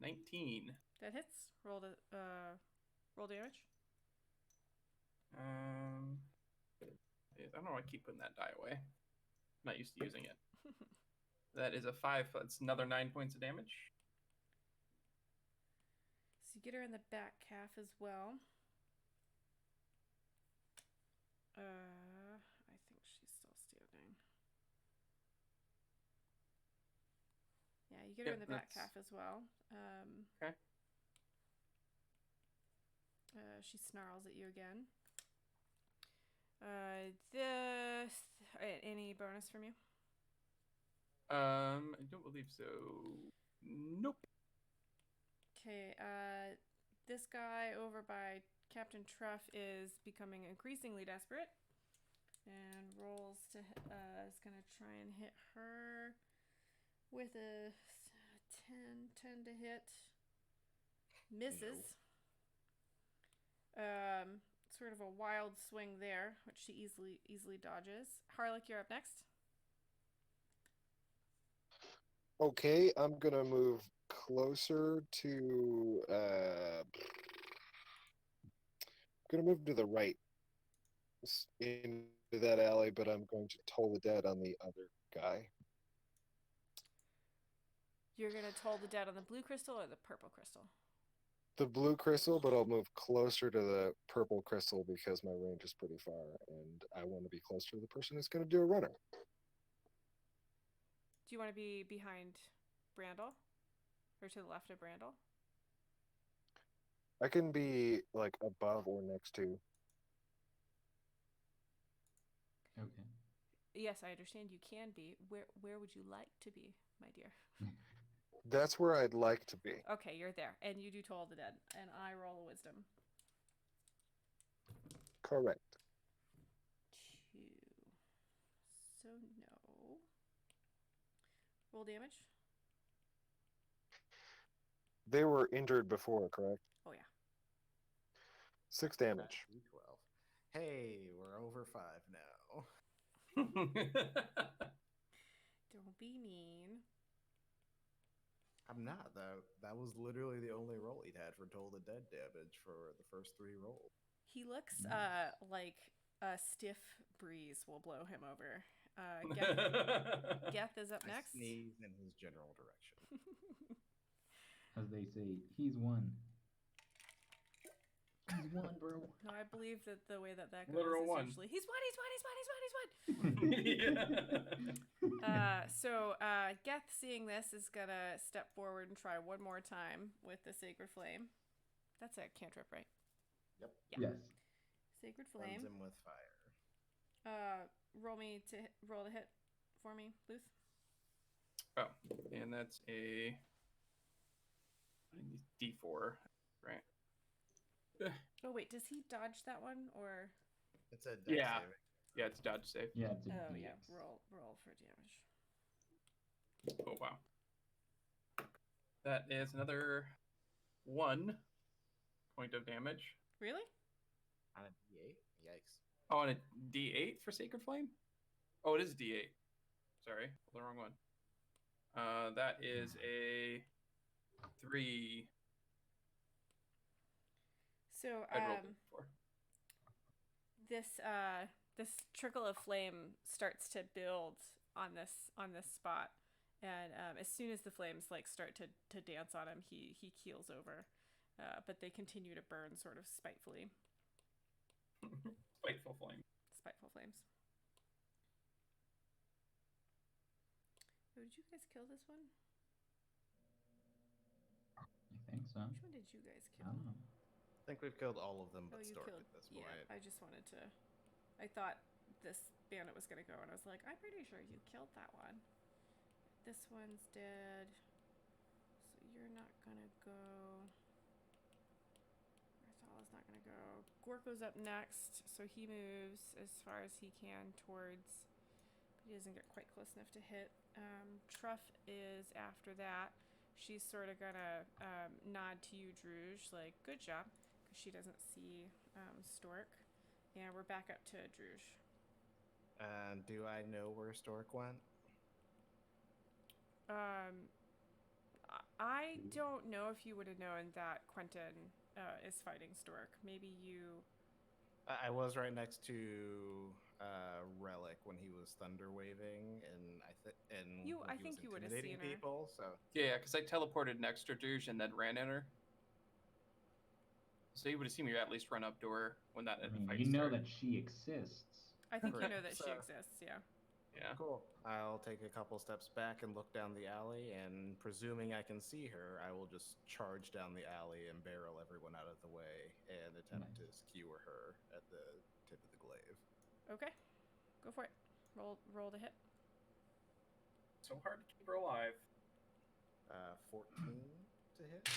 19. That hits. Roll damage. I don't know why I keep putting that die away. I'm not used to using it. That is a 5. That's another 9 points of damage. So you get her in the back calf as well. I think she's still standing. Yeah, you get her in the back calf as well. Okay. She snarls at you again. Any bonus from you? I don't believe so. Nope. Okay, this guy over by Captain Truff is becoming increasingly desperate and rolls to is going to try and hit her with a 10 to hit. Misses. Sort of a wild swing there, which she easily dodges. Harlech, you're up next. Okay, I'm gonna move closer to. Gonna move to the right into that alley, but I'm going to toll the dead on the other guy. You're going to toll the dead on the blue crystal or the purple crystal? The blue crystal, but I'll move closer to the purple crystal because my range is pretty far, and I want to be closer to the person who's going to do a runner. Do you want to be behind Brandel? Or to the left of Brandel? I can be like above or next to. Okay. Yes, I understand you can be. Where would you like to be, my dear? That's where I'd like to be. Okay, you're there. And you do toll the dead. And I roll a wisdom. Correct. 2. So no. Roll damage. They were injured before, correct? Oh, yeah. 6 damage. D12. Hey, we're over 5 now. Don't be mean. I'm not. That was literally the only roll he'd had for Toll the Dead damage for the first 3 rolls. He looks Nice. like a stiff breeze will blow him over. Geth is up I next. sneeze in his general direction. As they say, he's won. He's won, bro. No, I believe that the way that goes Literal is one. usually he's won. Yeah. So Geth, seeing this, is gonna step forward and try one more time with the Sacred Flame. That's a cantrip, right? Yep. Yeah. Yes. Sacred Burns Flame. him with fire. Roll to hit for me, Luth. Oh, and that's a D4, right? Oh wait, does he dodge that one or? It's a dex Yeah. saving. Yeah, it's dodge save. Yeah, it's a Oh DX. yeah, roll for damage. Oh wow. That is another 1 point of damage. Really? On a D8? Yikes. Oh, and a D8 for Sacred Flame? Oh, it is D8. Sorry, the wrong one. That is a 3. So I rolled it before. this trickle of flame starts to build on this spot, and as soon as the flames like start to dance on him, he keels over, but they continue to burn sort of spitefully. Spiteful flame. Spiteful flames. Oh, did you guys kill this one? I think so. Which one did you guys I kill? don't know. I think we've killed all of them but you Stork killed. at this Yeah, point. I just wanted to. I thought this bandit was gonna go, and I was like, I'm pretty sure you killed that one. This one's dead, so you're not gonna go. Rathala's not gonna go. Gorko's up next, so he moves as far as he can towards. But he doesn't get quite close enough to hit. Truff is after that. She's sort of gonna nod to you, Druge, like, good job, because she doesn't see Stork. And we're back up to Druge. Do I know where Stork went? I don't know if you would have known that Quentin is fighting Stork. Maybe you... I was right next to Relic when he was thunder waving, and I think you would have intimidating seen her. people. So Yeah, because I teleported next to Douche and then ran in her. So you would have seen me at least run up to her when that I mean, fight you know started. that she exists. I think you Correct. know that she So- exists, yeah. Yeah. cool. I'll take a couple steps back and look down the alley, and presuming I can see her, I will just charge down the alley and barrel everyone out of the way and attempt to skewer her at the tip of the glaive. Okay, go for it. Roll to hit. So hard to keep her alive. 14 to hit.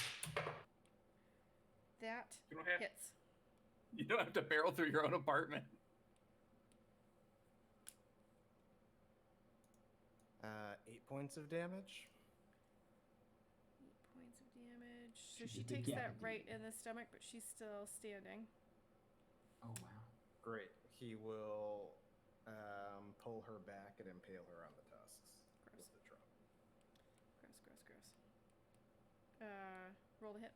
That You don't have. hits. You don't have to barrel through your own apartment. 8 points of damage. 8 points of damage. So She she just takes that decapitated. right in the stomach, but she's still standing. Oh wow. Great. He will pull her back and impale her on the tusks Gross. with the drum. Gross. Roll to hit.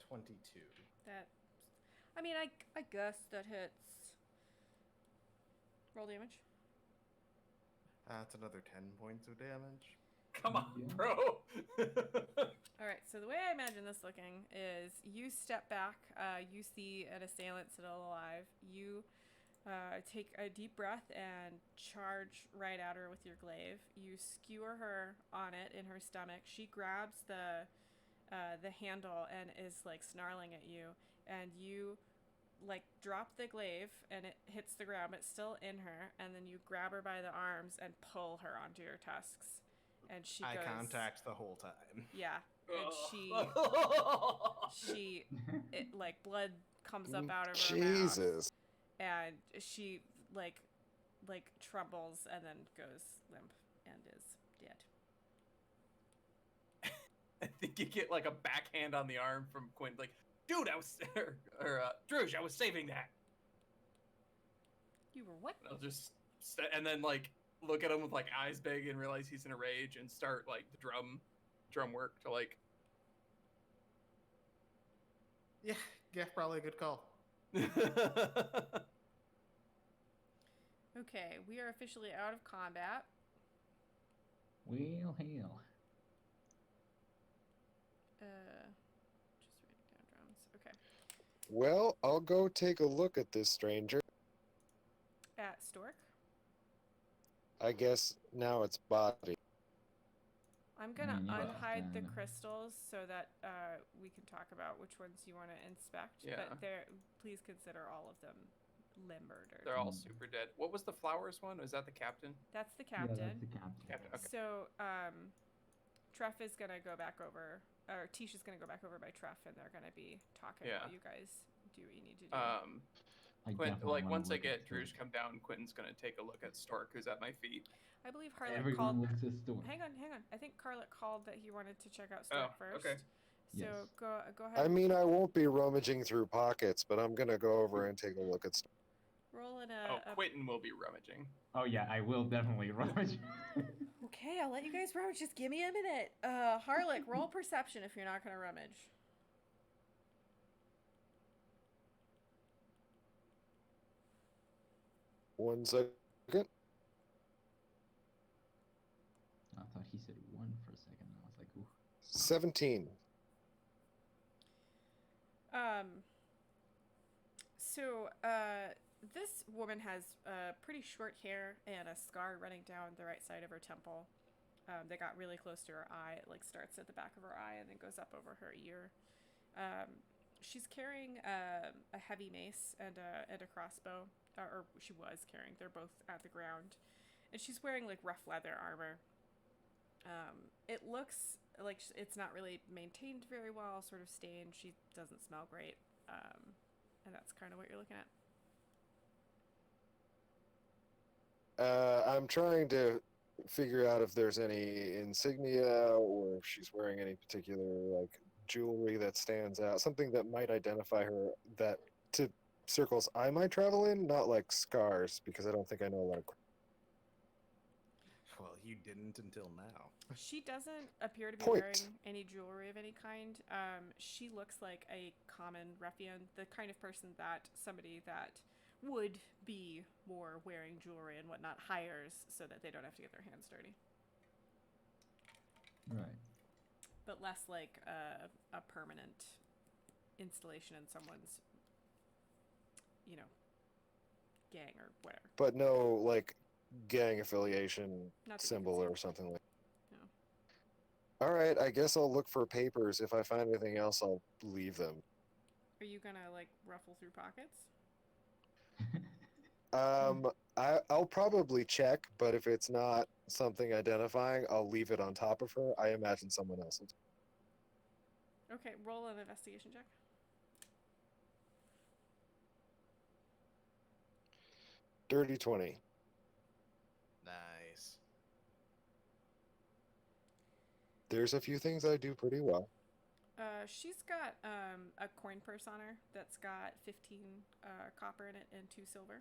22. That, I mean, I guess that hits. Roll damage. That's another 10 points of damage. Come on, Yeah. bro. All right, so the way I imagine this looking is you step back, you see an assailant still alive. You take a deep breath and charge right at her with your glaive. You skewer her on it in her stomach. She grabs the handle and is like snarling at you, and you like drop the glaive and it hits the ground, but it's still in her, and then you grab her by the arms and pull her onto your tusks, and she Eye goes, contact the whole time. yeah, and she it like blood comes up out of her mouth, Jesus. and she like trembles and then goes limp and is dead. I think you get like a backhand on the arm from Quinn, like, dude, I was, or Druge, I was saving that. You were what? And I'll just, and then like look at him with like eyes big and realize he's in a rage and start like the drum work to like. Yeah, probably a good call. Okay, we are officially out of combat. Well, hell. Just writing down drums. Okay. Well, I'll go take a look at this stranger. At Stork. I guess now it's body. I'm gonna Yeah, unhide the and- crystals so that we can talk about which ones you want to inspect. Yeah. But please consider all of them limbered. They're all super dead. What was the flowers one? Was that the captain? That's the Yeah, captain. that's the captain. Captain. Okay. So Treff is gonna go back over, or Tisha's gonna go back over by Treff, and they're gonna be talking Yeah. while you guys do what you need to do. I Quint, definitely like wanna once I look at get Stork. Druge come down, Quentin's gonna take a look at Stork, who's at my feet. I believe Harlot Everyone called. looks at Stork. Hang on. I think Carlot called that he wanted to check out Stork Oh, first. okay. So Yes. go ahead. I mean, I won't be rummaging through pockets, but I'm gonna go over and take a look at stuff. roll in Oh, Quentin will be rummaging. Oh yeah, I will definitely rummage. Okay, I'll let you guys rummage. Just give me a minute. Harlot, roll perception if you're not gonna rummage. 1 second. I thought he said 1 for a second. I was like, ooh. 17. So, this woman has pretty short hair and a scar running down the right side of her temple. That got really close to her eye. It like starts at the back of her eye and then goes up over her ear. She's carrying a heavy mace and a crossbow, or she was carrying. They're both at the ground, and she's wearing like rough leather armor. It looks like it's not really maintained very well, sort of stained. She doesn't smell great, and that's kind of what you're looking at. I'm trying to figure out if there's any insignia or if she's wearing any particular like jewelry that stands out, something that might identify her that to circles I might travel in, not like scars, because I don't think I know a lot of. Well, you didn't until now. She doesn't appear to be Point. wearing any jewelry of any kind. She looks like a common ruffian, the kind of person that somebody that would be more wearing jewelry and whatnot hires so that they don't have to get their hands dirty. Right. But less like a permanent installation in someone's, gang or whatever. But no like gang affiliation Not that you symbol can see. or something like. No. All right, I guess I'll look for papers. If I find anything else, I'll leave them. Are you gonna like ruffle through pockets? I'll probably check, but if it's not something identifying, I'll leave it on top of her. I imagine someone else will. Okay, roll an investigation check. Dirty 20. Nice. There's a few things I do pretty well. She's got a coin purse on her that's got 15 copper in it and 2 silver.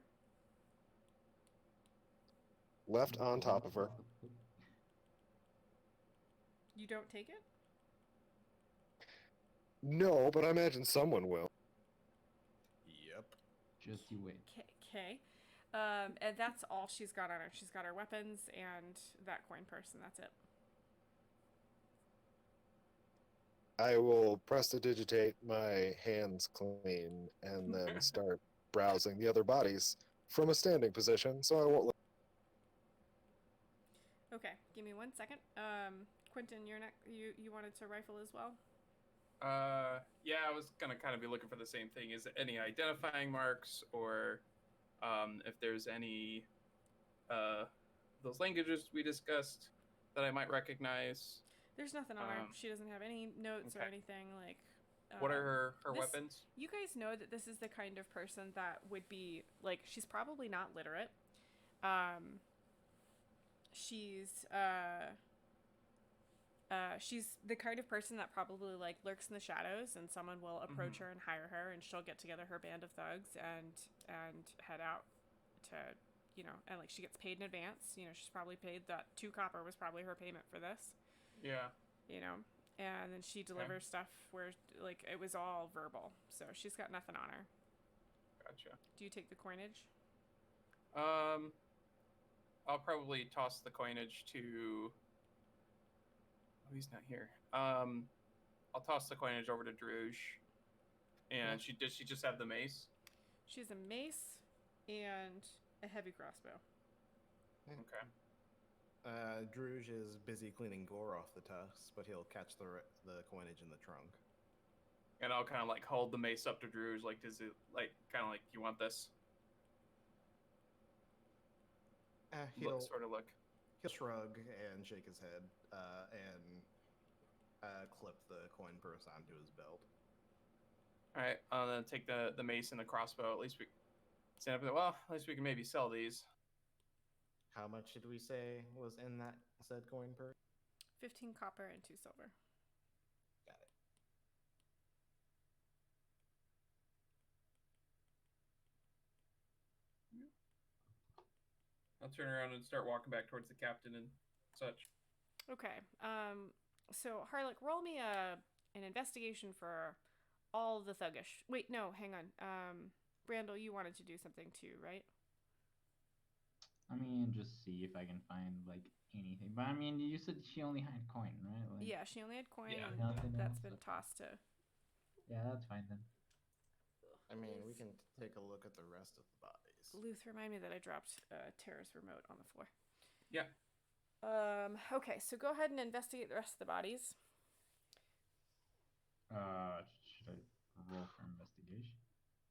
Left on top of her. You don't take it? No, but I imagine someone will. Yep. Just you wait. Okay. And that's all she's got on her. She's got her weapons and that coin purse, and that's it. I will prestidigitate my hands clean and then start browsing the other bodies from a standing position, so I won't look. Okay, give me 1 second. Quentin, you wanted to rifle as well? Yeah, I was gonna kind of be looking for the same thing. Is there any identifying marks, or if there's any those languages we discussed that I might recognize? There's nothing on her. She doesn't have any notes or okay. anything like. What are her this- weapons? You guys know that this is the kind of person that would be like. She's probably not literate. She's the kind of person that probably like lurks in the shadows, and someone will approach her and hire her, and she'll get together her band of thugs and head out to, and like she gets paid in advance. She's probably paid that 2 copper was probably her payment for this. Yeah. And then she delivers stuff where like it was all verbal, so she's got nothing on her. Gotcha. Do you take the coinage? I'll probably toss the coinage to. Oh, he's not here. I'll toss the coinage over to Druge. And does she just have the mace? She has a mace and a heavy crossbow. Okay. Druge is busy cleaning gore off the tusks, but he'll catch the coinage in the trunk. And I'll kind of like hold the mace up to Druge, like, does it like kind of like, you want this? He'll Sort of look. He'll shrug and shake his head and clip the coin purse onto his belt. All right, I'll then take the mace and the crossbow. At least we stand up and well, at least we can maybe sell these. How much did we say was in that said coin purse? 15 copper and 2 silver. Got it. I'll turn around and start walking back towards the captain and such. Okay. So Harlock, roll me an investigation for all the thuggish. Wait, no, hang on. Brandel, you wanted to do something too, right? I mean, just see if I can find like anything. But I mean, you said she only had coin, right? Like, Yeah, she only had coin, Yeah. and nothing that's else. been tossed to. Yeah, that's fine then. I mean, we can take a look at the rest of the bodies. Luth, remind me that I dropped Tara's remote on the floor. Yeah. Okay, so go ahead and investigate the rest of the bodies. Should I roll for investigation?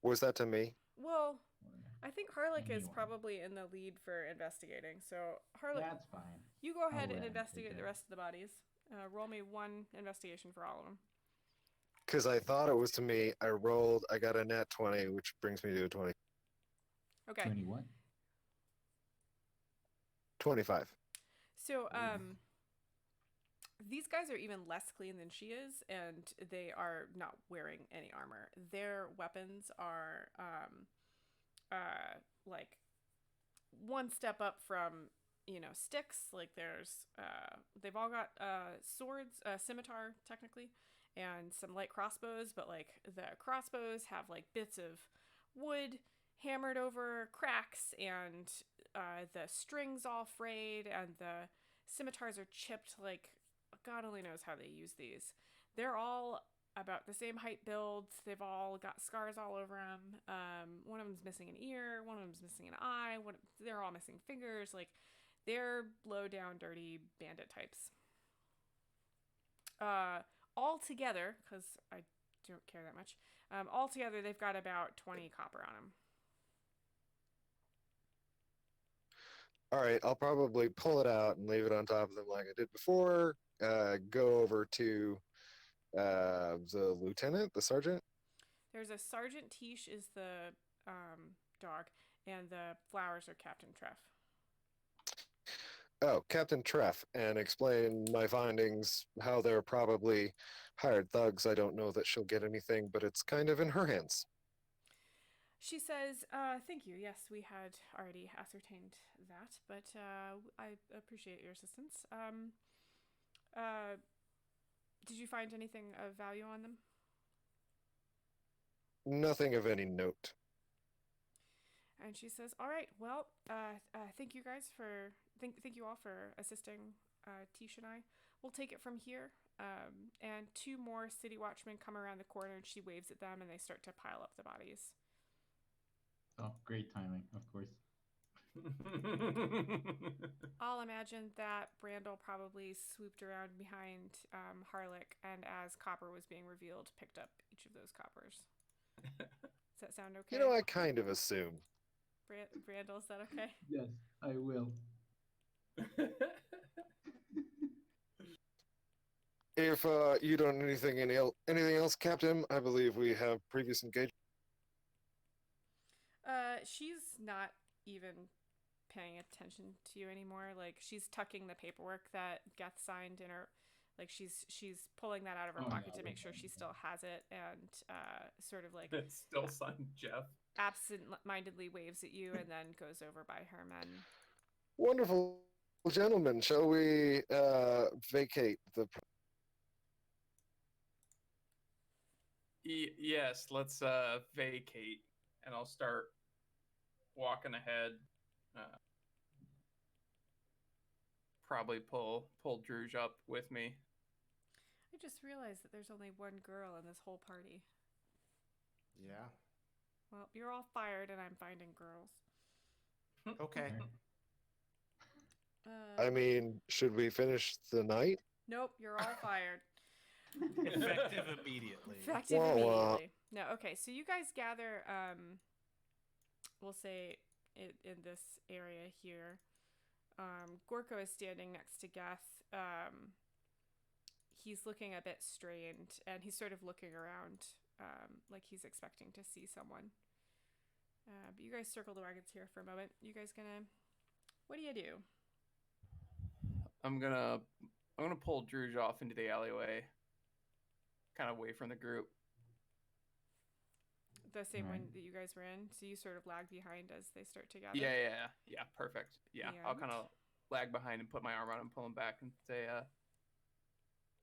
Was that to me? Well, Or... I think Harlick is Anyone. probably in the lead for investigating. So Harlick, That's fine. you go ahead I'll and let him investigate take the it. rest of the bodies. Roll me 1 investigation for all of them. Because I thought it was to me. I rolled. I got a nat 20, which brings me to a 20. Okay. 20 what? 25. So these guys are even less clean than she is, and they are not wearing any armor. Their weapons are like one step up from, you know, sticks. Like there's they've all got swords, scimitar technically, and some light crossbows, but like the crossbows have like bits of wood hammered over cracks, and the strings all frayed, and the scimitars are chipped. Like God only knows how they use these. They're all about the same height builds. They've all got scars all over them. One of them's missing an ear. One of them's missing an eye. They're all missing fingers. Like, they're low down, dirty bandit types. All together, because I don't care that much. All together, they've got about 20 copper on them. All right, I'll probably pull it out and leave it on top of them like I did before. Go over to the lieutenant, the sergeant. There's a Sergeant Tish is the dog, and the flowers are Captain Treff. Oh, Captain Treff, and explain my findings, how they're probably hired thugs. I don't know that she'll get anything, but it's kind of in her hands. She says, thank you. Yes, we had already ascertained that, but I appreciate your assistance. Did you find anything of value on them? Nothing of any note. And she says, all right, well, thank you guys for, thank you all for assisting Tish and I. We'll take it from here. And 2 more city watchmen come around the corner, and she waves at them, and they start to pile up the bodies. Oh, great timing, of course. I'll imagine that Brandel probably swooped around behind Harlick, and as copper was being revealed, picked up each of those coppers. Does that sound okay? You know, I kind of assume. Brandel, is that okay? Yes, I will. If you don't know anything else, Captain, I believe we have previous engagement. She's not even paying attention to you anymore. Like, she's tucking the paperwork that Geth signed in her. Like, she's pulling that out of her pocket to make sure she still has it, and sort of like It's still signed Jeff. absent-mindedly waves at you, and then goes over by her men. Wonderful, gentlemen. Shall we vacate the? Yes, let's vacate, and I'll start walking ahead. Probably pull Druge up with me. I just realized that there's only one girl in this whole party. Yeah. Well, you're all fired, and I'm finding girls. Okay. I mean, should we finish the night? Nope, you're all fired. Effective immediately. Effective Wah, wah. immediately. No, okay, so you guys gather, we'll say, in this area here. Gorko is standing next to Geth. He's looking a bit strained, and he's sort of looking around, like he's expecting to see someone. But you guys circle the wagons here for a moment. You guys gonna... What do you do? I'm gonna pull Druge off into the alleyway, kind of away from the group. The same one Right. that you guys were in, so you sort of lag behind as they start to gather. Yeah, perfect. Yeah, I'll And? kind of lag behind and put my arm around him, pull him back, and say,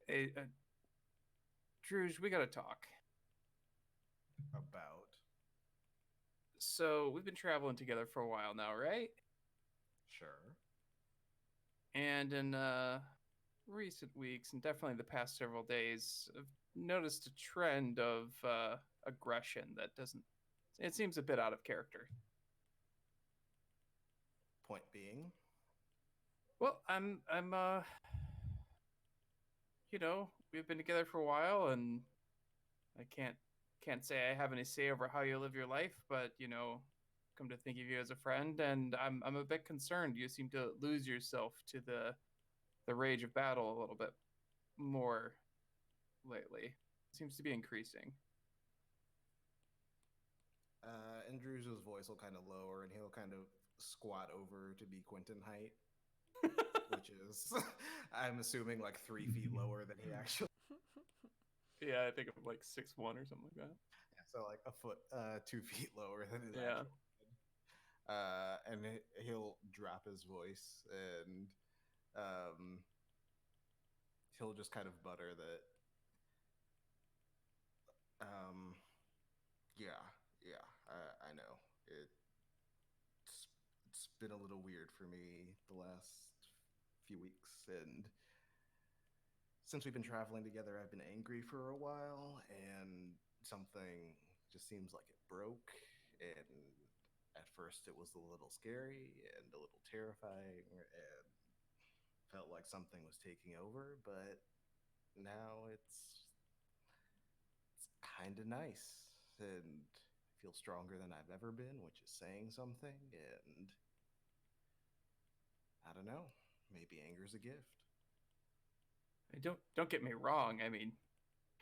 "Hey, Druge, we gotta talk." About. So we've been traveling together for a while now, right? Sure. And in recent weeks, and definitely the past several days, I've noticed a trend of aggression that doesn't. It seems a bit out of character. Point being, Well, we've been together for a while, and I can't say I have any say over how you live your life, but come to think of you as a friend, and I'm a bit concerned. You seem to lose yourself to the rage of battle a little bit more lately. Seems to be increasing. and Drew's voice will kind of lower, and he'll kind of squat over to be Quentin height, which is, I'm assuming, like 3 feet lower than he actually. Yeah, I think I'm like 6'1" or something like that. Yeah, so like a foot, 2 feet lower than his Yeah. actual. And he'll drop his voice, and he'll just kind of butter that. Yeah, I know it's been a little weird for me the last few weeks, and since we've been traveling together, I've been angry for a while, and something just seems like it broke. And at first, it was a little scary and a little terrifying, and felt like something was taking over. But now it's kind of nice, and I feel stronger than I've ever been, which is saying something. And I don't know, maybe anger's a gift. Don't get me wrong. I mean,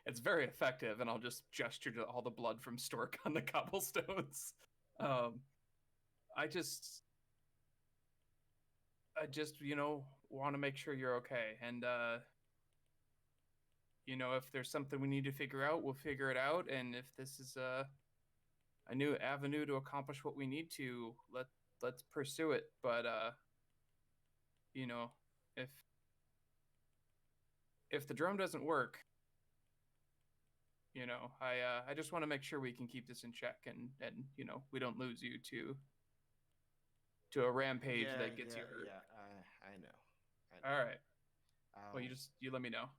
it's very effective, and I'll just gesture to all the blood from Stork on the cobblestones. I just want to make sure you're okay, and if there's something we need to figure out, we'll figure it out. And if this is a new avenue to accomplish what we need to, let's pursue it. But if the drone doesn't work, I just want to make sure we can keep this in check, and we don't lose you to a rampage that gets you hurt. Yeah, I know. All right. Well, you let me know.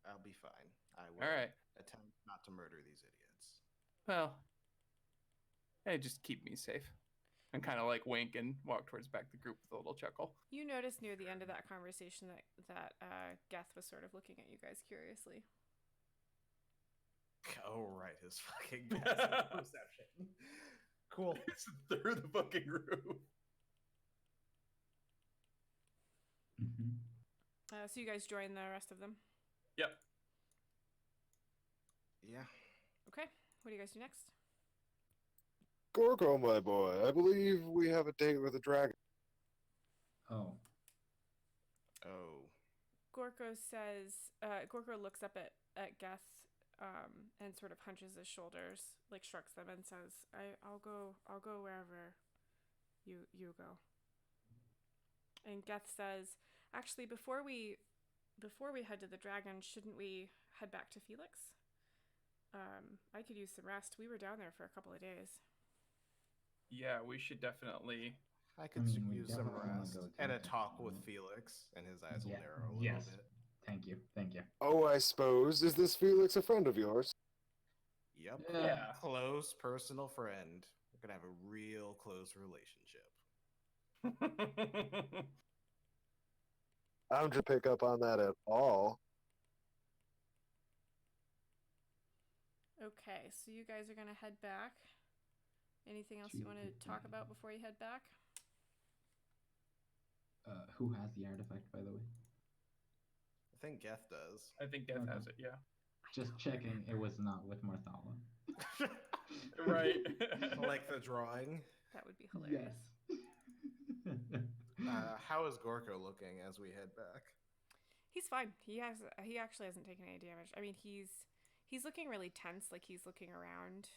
I'll be fine. I will All right. attempt not to murder these idiots. Well, hey, just keep me safe. And kind of like wink and walk towards back the group with a little chuckle. You notice near the end of that conversation that Geth was sort of looking at you guys curiously. Oh, right, his fucking passive perception. Cool. It's through the fucking roof. So you guys join the rest of them? Yep. Yeah. Okay. What do you guys do next? Gorgo, my boy, I believe we have a date with a dragon. Oh. Gorgo looks up at Geth and sort of hunches his shoulders, like shrugs them and says, I'll go wherever you go. And Geth says, actually, before we head to the dragon, shouldn't we head back to Felix? I could use some rest. We were down there for a couple of days. Yeah, we should definitely. I could we use some definitely wanna rest go to and a the talk with dragon. Felix, and his eyes will Yeah, narrow a little yes. bit. Thank you. Oh, I suppose. Is this Felix a friend of yours? Yep. Yeah. Close personal friend. We're gonna have a real close relationship. I don't just pick up on that at all. Okay, so you guys are going to head back. Anything else you want to talk about before you head back? Who has the artifact, by the way? I think Geth does. I think Death has it, yeah. Just checking, it was not with Marthala. Right. Like the drawing. That would be hilarious. Yes. How is Gorko looking as we head back? He's fine. He actually hasn't taken any damage. I mean, he's looking really tense, like he's looking around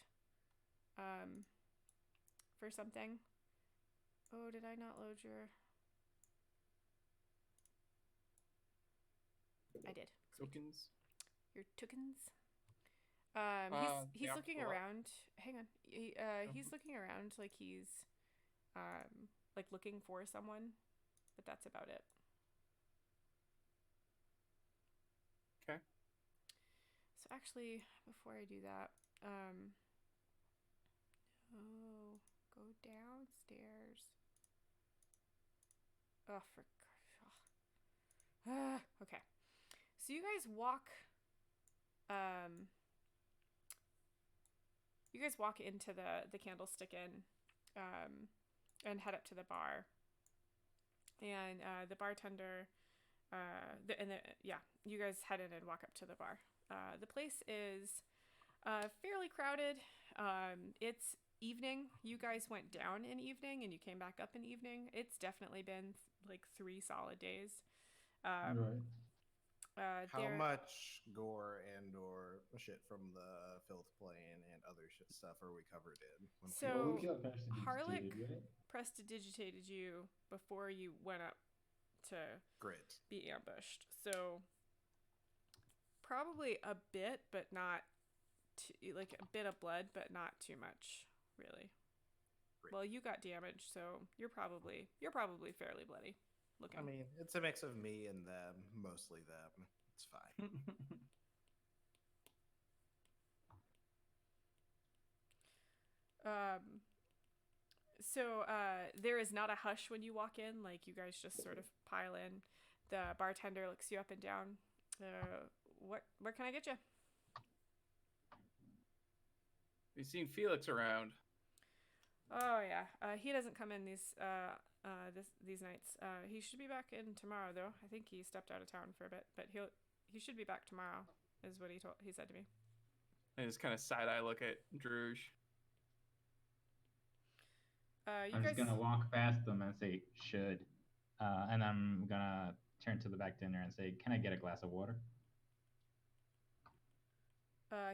for something. Oh, did I not load your... I did. Tokens. Your tokens. He's yeah, looking hold on. around. Hang on. He's looking around like he's like looking for someone, but that's about it. Okay. So actually, before I do that, go downstairs. Oh, okay. So you guys walk. You guys walk into the Candlestick Inn, and head up to the bar. And the bartender, you guys head in and walk up to the bar. The place is fairly crowded. It's evening. You guys went down in evening and you came back up in evening. It's definitely been like 3 solid days. Right. How much gore and or shit from the filth plane and other shit stuff are we covered in? So we got Harlech prestidigitated, right? prestidigitated you before you went up to Great. be ambushed. So probably a bit, but not like a bit of blood, but not too much, really. Great. Well, you got damaged, so you're probably fairly bloody looking. I mean, it's a mix of me and them, mostly them. It's fine. So there is not a hush when you walk in. Like, you guys just sort of pile in. The bartender looks you up and down. Where can I get you? We've seen Felix around. Oh yeah, he doesn't come in these nights. He should be back in tomorrow though. I think he stepped out of town for a bit, but he should be back tomorrow, is what he said to me. I just kind of side eye look at Druge. I'm just gonna walk past them and say should, and I'm gonna turn to the back dinner and say, "Can I get a glass of water?"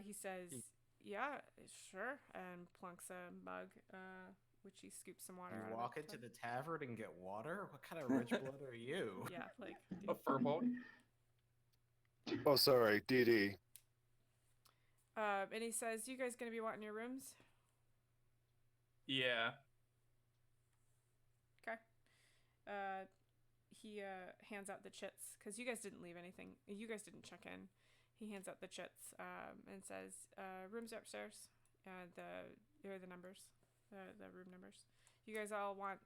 He says, "Yeah, sure," and plunks a mug, which he scoops some water out of. You walk into the tavern and get water? What kind of rich blood are you? Yeah, like A furball. Oh, sorry, DD. And he says, "You guys gonna be wanting your rooms?" Yeah. Okay. He hands out the chits because you guys didn't leave anything. You guys didn't check in. He hands out the chits and says, "Rooms are upstairs. Here are the numbers, the room numbers. You guys all want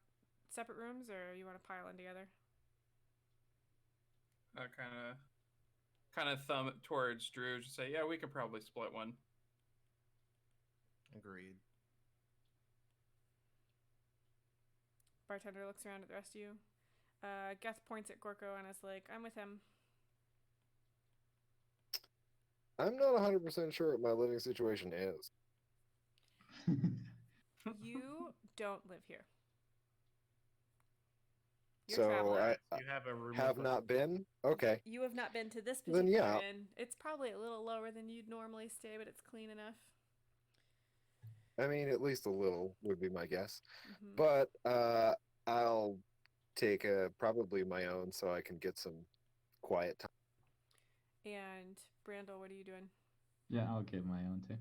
separate rooms, or you want to pile in together?" Kind of thumb it towards Druge and say, "Yeah, we could probably split one." Agreed. Bartender looks around at the rest of you. Geth points at Gorko and is like, "I'm with him." I'm not 100% sure what my living situation is. You don't live here. You're So traveling. You have a room. have not been? Okay. You have not been to this Then, particular yeah. inn. It's probably a little lower than you'd normally stay, but it's clean enough. I mean, at least a little would be my guess. Mm-hmm. But I'll take probably my own so I can get some quiet time. And Brandel, what are you doing? Yeah, I'll get my own too.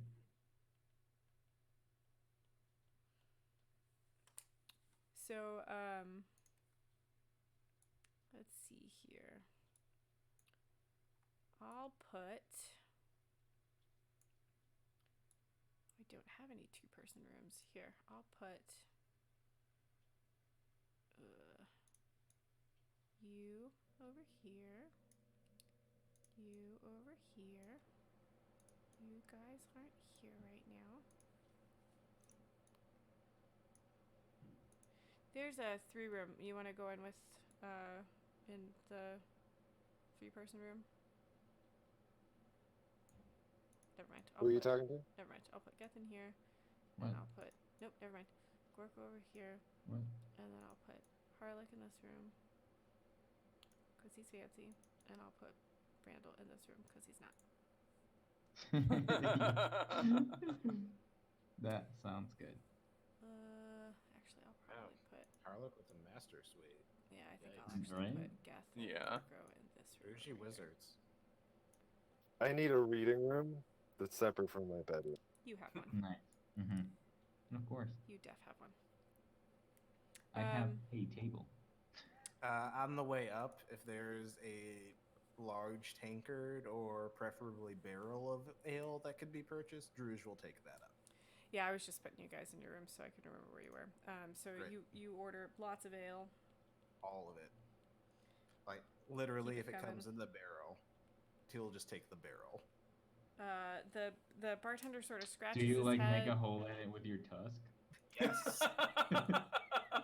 So, let's see here. I'll put... I don't have any 2-person rooms here. I'll put... you over here. You over here. You guys aren't here right now. There's a 3-room. You want to go in with, in the 3-person room? Never mind. Who are you talking to? Never mind. I'll put Geth in here. What? And I'll put... Nope, never mind. Gorko over here. What? And then I'll put Harlech in this room. Because he's fancy. And I'll put Brandel in this room because he's not. That sounds good. Actually, I'll probably put... Harlock with the master suite. Yeah, I think Yikes. I'll actually Right? put Geth Yeah. and Gorko in this room. Bougie over here. wizards. I need a reading room that's separate from my bedroom. You have one. Nice. Mm-hmm. Of course. You def have one. I have a table. On the way up, if there's a large tankard or preferably barrel of ale that could be purchased, Druge will take that up. Yeah, I was just putting you guys in your room so I could remember where you were. So Great. you order lots of ale. All of it. Like, literally, Keep if it it comes coming. in the barrel, he'll just take the barrel. The bartender sort of scratches Do you his like head. make a hole in it with your tusk? Yes.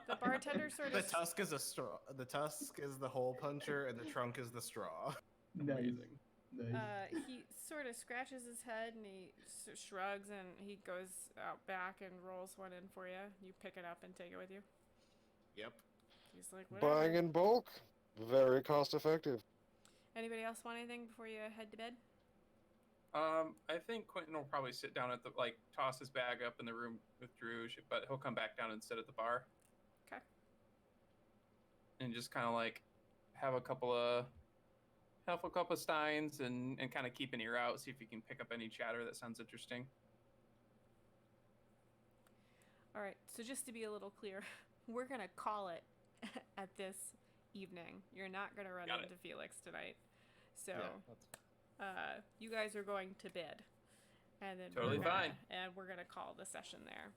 The bartender sort The of tusk is a straw. The tusk is the hole puncher, and the trunk is the straw. Amazing. Nice. he sort of scratches his head and he shrugs and he goes out back and rolls one in for you. You pick it up and take it with you. Yep. He's like, whatever. Buying in bulk, very cost effective. Anybody else want anything before you head to bed? I think Quentin will probably sit down at the toss his bag up in the room with Druge, but he'll come back down and sit at the bar. Okay. And just kind of have a couple of steins and kind of keep an ear out, see if you can pick up any chatter that sounds interesting. All right. So just to be a little clear, we're gonna call it at this evening. You're not gonna run into Felix tonight. So. Yeah, you guys are going to bed, and then Totally fine. And we're gonna call the session there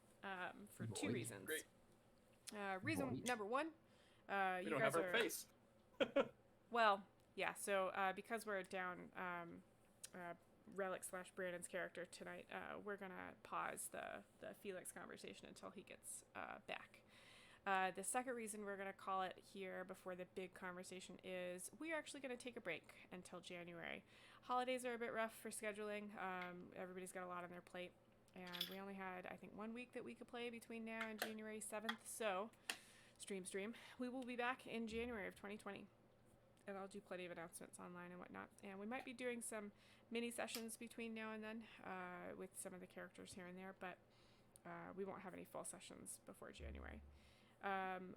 for two Boy. reasons. Great. Reason Boy. number one, We you don't guys have our are face. well, yeah. So because we're down Relic / Brandon's character tonight, we're gonna pause the Felix conversation until he gets back. The second reason we're going to call it here before the big conversation is we're actually going to take a break until January. Holidays are a bit rough for scheduling. Everybody's got a lot on their plate. And we only had, I think, 1 week that we could play between now and January 7th. So, stream. We will be back in January of 2020. And I'll do plenty of announcements online and whatnot. And we might be doing some mini sessions between now and then with some of the characters here and there. But we won't have any full sessions before January.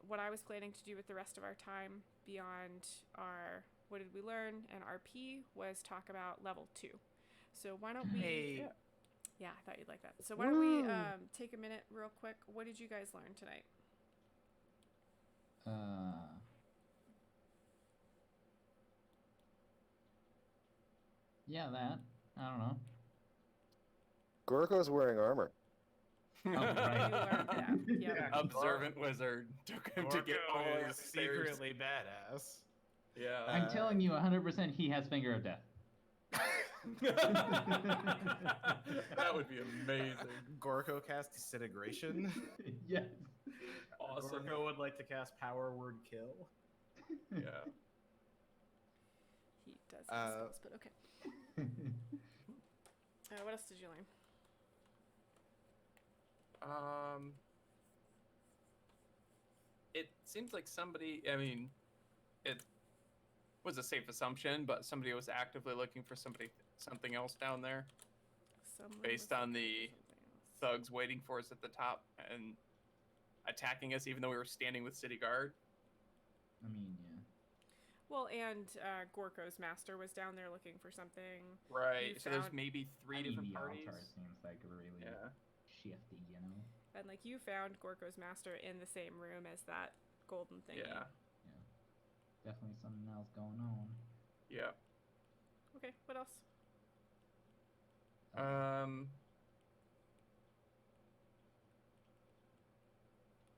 What I was planning to do with the rest of our time beyond our what did we learn and RP was talk about level 2. So why don't we? Hey. Yeah, I thought you'd like that. So why don't we take a minute real quick? What did you guys learn tonight? Yeah, that. I don't know. Gorko's wearing armor. Oh, You right. learned that. Yep. Yeah. Observant wizard took him to get all Gorko his is secretly badass. Yeah. I'm telling you 100% he has Finger of Death. That would be amazing. Gorko cast Disintegration. Yes. Awesome. Gorko would like to cast Power Word Kill. Yeah. He does have spells, but okay. What else did you learn? It seems like somebody, I mean, it was a safe assumption, but somebody was actively looking for something else down there based on the thugs waiting for us at the top and attacking us even though we were standing with city guard. I mean, yeah. Well, and Gorko's master was down there looking for something. Right. You So there's found- maybe three I mean, different the parties. altar seems like really shifty, you know? And like you found Gorko's master in the same room as that golden thingy. Yeah. Definitely something else going on. Yeah. Okay, what else?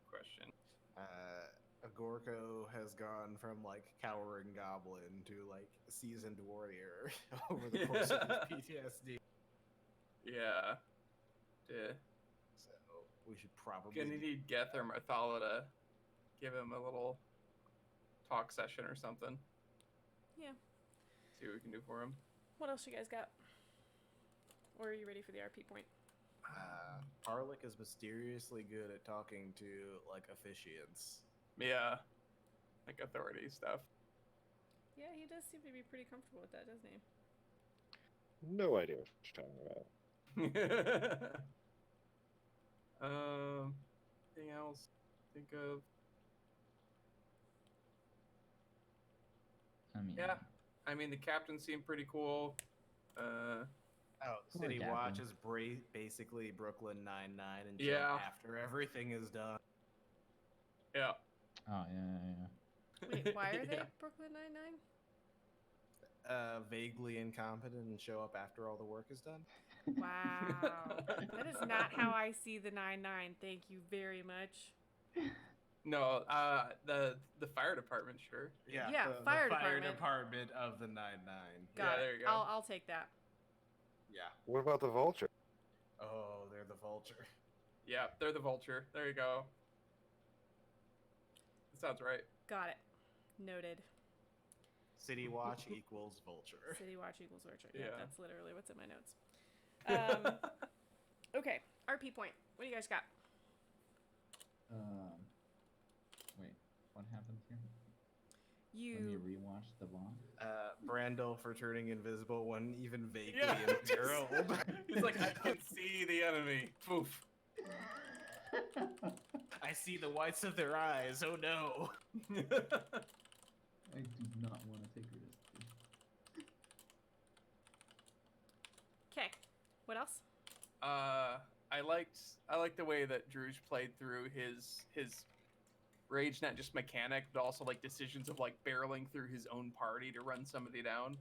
Question. Gorko has gone from like cowering goblin to like seasoned warrior over the course of his PTSD. Yeah. So we should probably Gonna need Geth or Marthala to give him a little talk session or something. Yeah. See what we can do for him. What else you guys got? Or are you ready for the RP point? Harlick is mysteriously good at talking to like officiants. Yeah. Like authority stuff. Yeah, he does seem to be pretty comfortable with that, doesn't he? No idea what you're talking about. Anything else? Think of. I mean, Yeah. I mean, the captain seemed pretty cool. City Captain. Watch is basically Brooklyn Nine-Nine and Yeah. jump after everything is done. Yeah. Oh yeah. Wait, why are they Yeah. Brooklyn Nine-Nine? Vaguely incompetent and show up after all the work is done. Wow. That is not how I see the 9-9. Thank you very much. No, the fire department, sure. Yeah, Yeah, the fire fire department. department of the 9-9. Got Yeah, it. there you go. I'll take that. Yeah. What about the vulture? Oh, they're the vulture. Yeah, they're the vulture. There you go. That sounds right. Got it. Noted. City Watch equals vulture. City Watch equals Orchard. Yeah, Yeah. that's literally what's in my notes. Okay, RP point. What do you guys got? Wait, what happened here? Let me You. rewatch the vlog. Brandel for turning invisible when even vaguely Yeah, imperiled. He's like, I can see the enemy. Poof. I see the whites of their eyes. Oh no. I do not want to take risks. Okay. What else? I liked the way that Druge played through his rage, not just mechanic, but also like decisions of like barreling through his own party to run somebody down.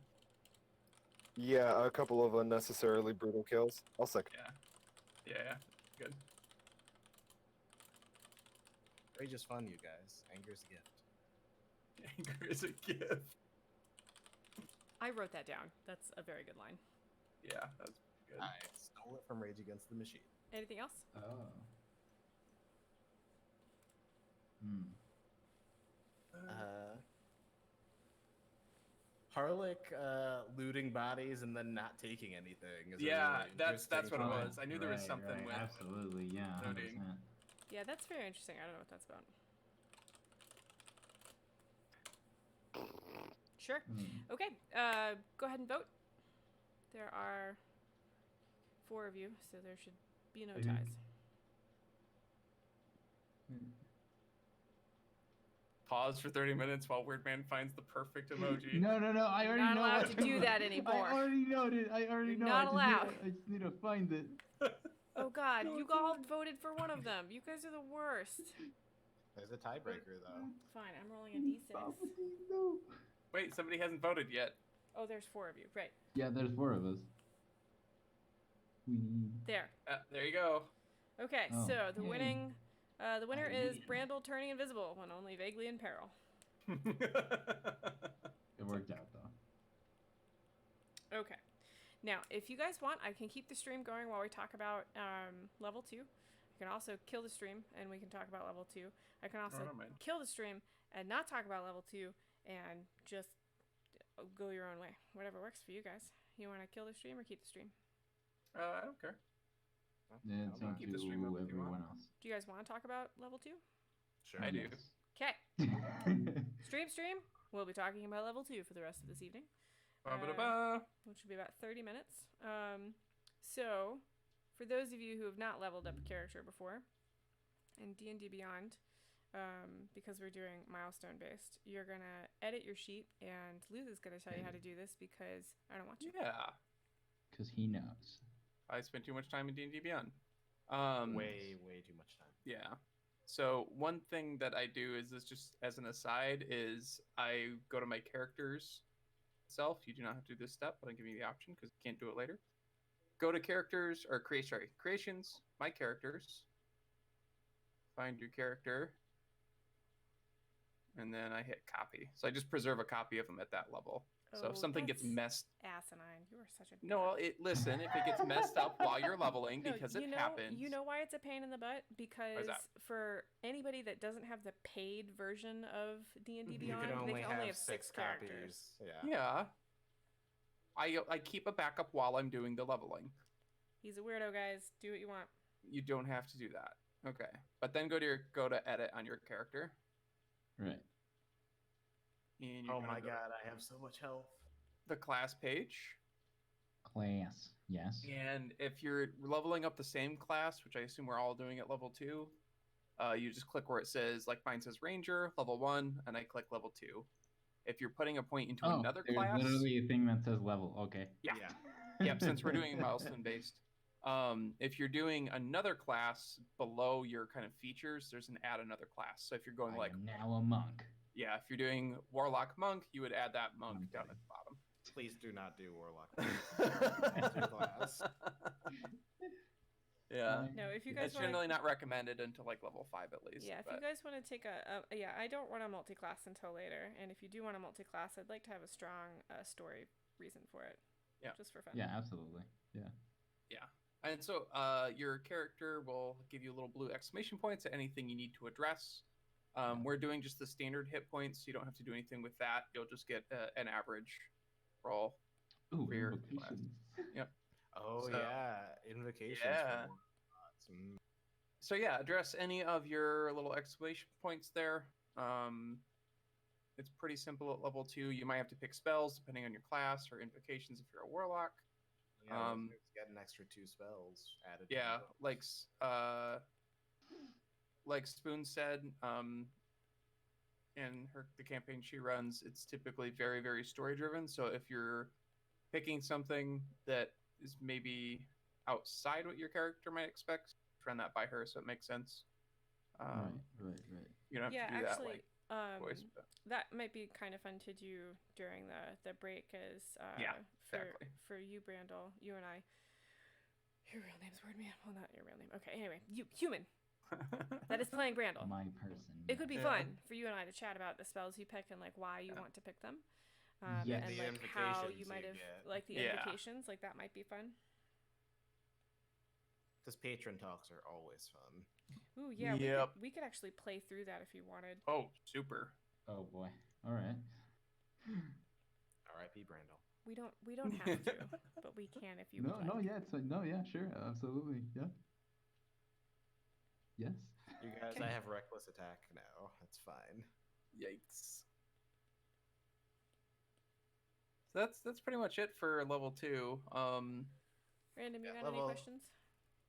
Yeah, a couple of unnecessarily brutal kills. I'll second. Yeah, good. Rage is fun, you guys. Anger is a gift. Anger is a gift. I wrote that down. That's a very good line. Yeah, that's good. I stole it from Rage Against the Machine. Anything else? Oh. Harlick looting bodies and then not taking anything. Is a Yeah, really that's interesting what it choice. was. I knew there was something with. Absolutely, yeah, 100%. looting. Yeah, that's very interesting. I don't know what that's about. Sure. Okay. Go ahead and vote. There are 4 of you, so there should be no ties. Pause for 30 minutes while Weird Man finds the perfect emoji. No, I already Not know. allowed what to do that anymore. I already know it. I already You're know. not allowed. I just need to find it. Oh God, No, you it's all fine. voted for one of them. You guys are the worst. There's a tiebreaker though. Fine, I'm rolling a d6. No. Wait, somebody hasn't voted yet. Oh, there's 4 of you. Right. Yeah, there's 4 of us. There. There you go. Okay, Oh, so the yay. winner I is win. Brandel turning invisible when only vaguely in peril. It worked out though. Okay. Now, if you guys want, I can keep the stream going while we talk about level 2. I can also kill the stream and we can talk about level 2. I can also don't mind. kill the stream and not talk about level 2 and just go your own way. Whatever works for you guys. You want to kill the stream or keep the stream? I don't care. Yeah, it's up to keep the stream up if you everyone want. else. Do you guys want to talk about level 2? Sure. I do. Okay. Stream. We'll be talking about level 2 for the rest of this evening. Ba-ba-da-ba. Which will be about 30 minutes. So, for those of you who have not leveled up a character before, in D&D Beyond, because we're doing milestone based, you're gonna edit your sheet, and Luz is gonna tell you how to do this because I don't want to. Yeah. Because he knows. I spent too much time in D&D Beyond. Way too much time. Yeah. So one thing that I do is this, just as an aside, is I go to my characters itself. You do not have to do this step, but I'm giving you the option because you can't do it later. Go to characters or creations, my characters. Find your character. And then I hit copy. So I just preserve a copy of them at that level. So if something gets that's messed, asinine. You are such a no, listen. If it gets messed up while you're leveling, No, because you it know, happens. You know why it's a pain in the butt? Because that? for anybody that doesn't have the paid version of D&D You Beyond, can they can only have 6 6 characters. copies. Yeah. I keep a backup while I'm doing the leveling. He's a weirdo, guys. Do what you want. You don't have to do that. Okay. But then go to edit on your character. Right. And you're Oh gonna my go god, I have so much health. the class page. Class. Yes. And if you're leveling up the same class, which I assume we're all doing at level 2, you just click where it says, like mine says Ranger, level 1, and I click level 2. If you're putting a point into another there's class. literally a thing that says level. Okay. Yeah. Yeah. Yep, since we're doing milestone based. If you're doing another class below your kind of features, there's an add another class. So if you're going I like, am now a monk. yeah, if you're doing Warlock Monk, you would add that monk I'm down kidding. at the bottom. Please do not do Warlock. Master class. Yeah. No, if you Yeah. guys It's want generally not recommended until like level 5 at least. Yeah, if but you guys want to take yeah, I don't run a multi-class until later, and if you do want a multi-class, I'd like to have a strong story reason for it. Yeah. Just for fun. Yeah, absolutely. Yeah. Yeah. And so your character will give you a little blue exclamation points at anything you need to address. We're doing just the standard hit points, so you don't have to do anything with that. You'll just get an average roll. Ooh, For your invocations. Yep. Oh So- yeah, invocations. Yeah. For warlocks. So yeah, address any of your little exclamation points there. It's pretty simple at level 2. You might have to pick spells depending on your class or invocations if you're a warlock. Yeah, get an extra 2 spells added. to Yeah, the like Spoon said, in the campaign she runs, it's typically very, very story driven. So if you're picking something that is maybe outside what your character might expect, run that by her so it makes sense. Right. You don't have Yeah, to do actually, that like voice. But that might be kind of fun to do during the break, as Yeah, exactly. for you, Brandel, you and I. Your real name's Wordman. Well, not your real name. Okay, anyway, you human that is playing Brandel. My person. It could be Yeah. fun for you and I to chat about the spells you pick and like why you want to pick them, Yes. and The like how invocations you might you have get. like the Yeah. invocations. Like that might be fun. Because patron talks are always fun. Ooh, yeah, Yep. we could actually play through that if you wanted. Oh, super. Oh boy. All right. R.I.P. Brandel. We don't have to, but we can if you No, would no, like. yeah, sure, absolutely, yeah. Yes. You guys, Okay. I have reckless attack now. That's fine. Yikes. So that's pretty much it for level 2. Random, you Yeah, got any level- questions?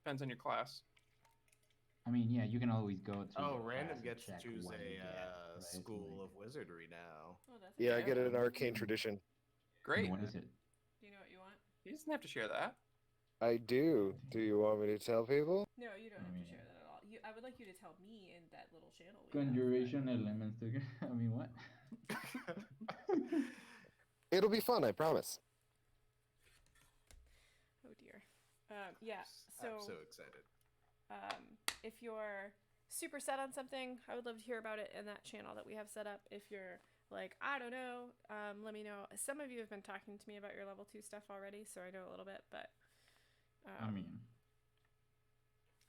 Depends on your class. I mean, yeah, you can always go to. Oh, your random class and gets to check choose what a you get, right? school Like- of wizardry now. Oh, that's Yeah, I okay. get an arcane tradition. Great. What is it? Do you know what you want? He doesn't have to share that. I do. Do you want me to tell people? No, you don't have to mean- share that at all. I would like you to tell me in that little channel. we have, Conjuration elements to. I mean, what? It'll be fun, I promise. but- Oh dear. Yeah. I'm so excited. If you're super set on something, I would love to hear about it in that channel that we have set up. If you're like, I don't know, let me know. Some of you have been talking to me about your level 2 stuff already, so I know a little bit, but I mean,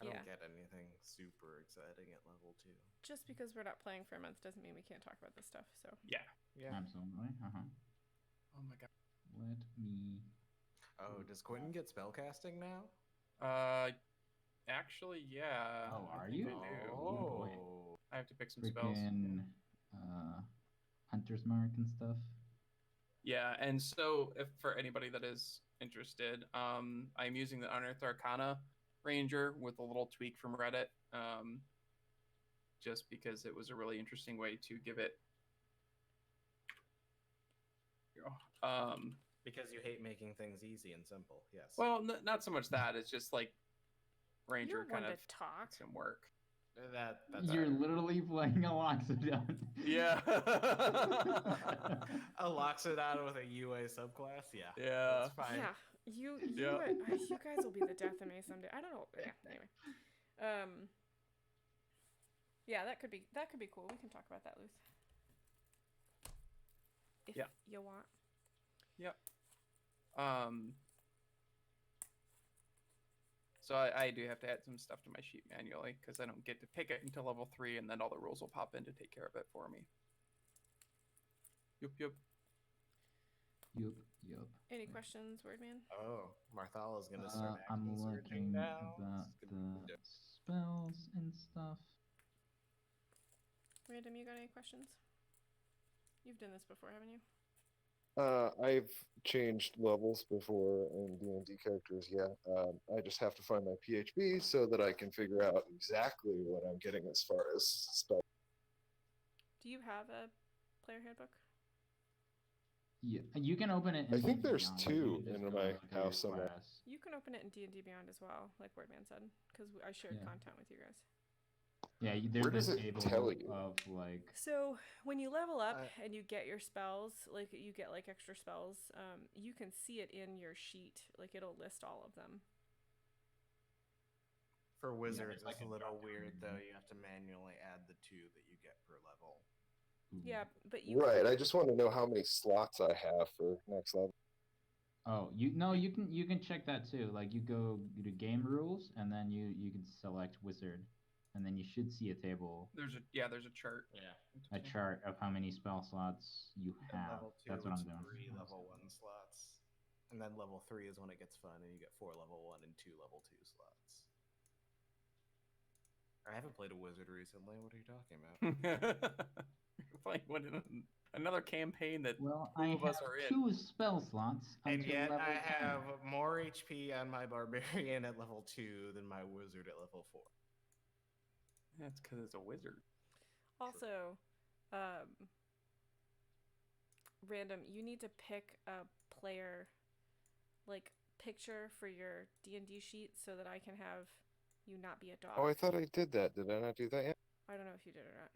I don't yeah. get anything super exciting at level 2. just because we're not playing for a month doesn't mean we can't talk about this stuff. So Yeah. Yeah. absolutely. Oh my god. Let me. Oh, does Quentin get spellcasting now? Actually, yeah. Oh, I are think you? I do. Oh, boy. I have to pick some spells. Freaking hunter's mark and stuff. Yeah, and so if for anybody that is interested, I'm using the Unearthed Arcana Ranger with a little tweak from Reddit, just because it was a really interesting way to give it. Because you hate making things easy and simple. Yes. Well, not so much that. It's just like Ranger you're one kind of to talk. some work. that's You're alright. literally playing a Loxodon. Yeah. A Loxodon with a UA subclass? Yeah. Yeah. That's fine. Yeah, you Yeah. you guys will be the death of me someday. I don't know. Yeah. Anyway, yeah, that could be cool. We can talk about that, Luth. If Yeah. you want. Yep. So I do have to add some stuff to my sheet manually because I don't get to pick it until level 3, and then all the rules will pop in to take care of it for me. Yup. Yup. Any questions, Wordman? Oh, Marthala's gonna start I'm acting surging looking now. about It's gonna be the spells and stuff. Random, you got any questions? You've done this before, haven't you? I've changed levels before in D&D characters, yeah. I just have to find my PHB so that I can figure out exactly what I'm getting as far as spell. Do you have a player handbook? Yeah, you can open it. I In think D&D there's Beyond, two you just in go my look at your house somewhere. class. You can open it in D&D Beyond as well, like Wordman said, because I shared Yeah. content with you guys. Yeah, Where there's does a it table tell you? of like. So when you level up I- and you get your spells, like you get like extra spells, you can see it in your sheet. Like it'll list all of them. For wizards, like it's a a little drop-down weird menu. though. You have to manually add the 2 that you get per level. Yeah, but you Right. can- I just want to know how many slots I have for next level. Oh, you can check that too. Like you go to game rules and then you can select wizard, and then you should see a table, There's a chart. Yeah. a chart of how many spell slots you And have. level 2, That's what I'm it's doing. 3 level 1 slots. And then level 3 is when it gets fun, and you get 4 level 1 and 2 level 2 slots. I haven't played a wizard recently. What are you talking about? Playing another campaign that Well, two I of us have are in. 2 spell slots And until yet level I 10. have more HP on my barbarian at level 2 than my wizard at level 4. That's because it's a wizard. also, random. You need to pick a player, like picture for your D&D sheet, so that I can have you not be a dog. Oh, I thought I did that. Did I not do that yet? I don't know if you did or not.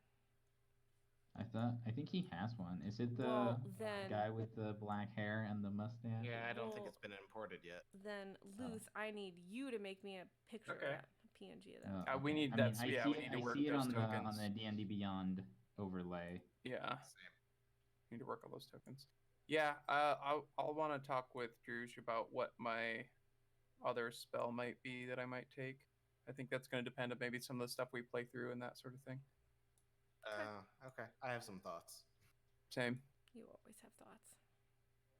I think he has one. Is it the Well, then- guy with the black hair and the mustache? Yeah, I don't think Well- it's been imported yet. Then Luth, I need you to make me a picture Okay. of that, a PNG of that. We Okay. need I that. mean, Yeah, we need to work I see it those on tokens. the D&D Beyond overlay. Yeah, Same. need to work on those tokens. Yeah, I'll want to talk with Druge about what my other spell might be that I might take. I think that's going to depend on maybe some of the stuff we play through and that sort of thing. Okay. I have some thoughts. Same. You always have thoughts.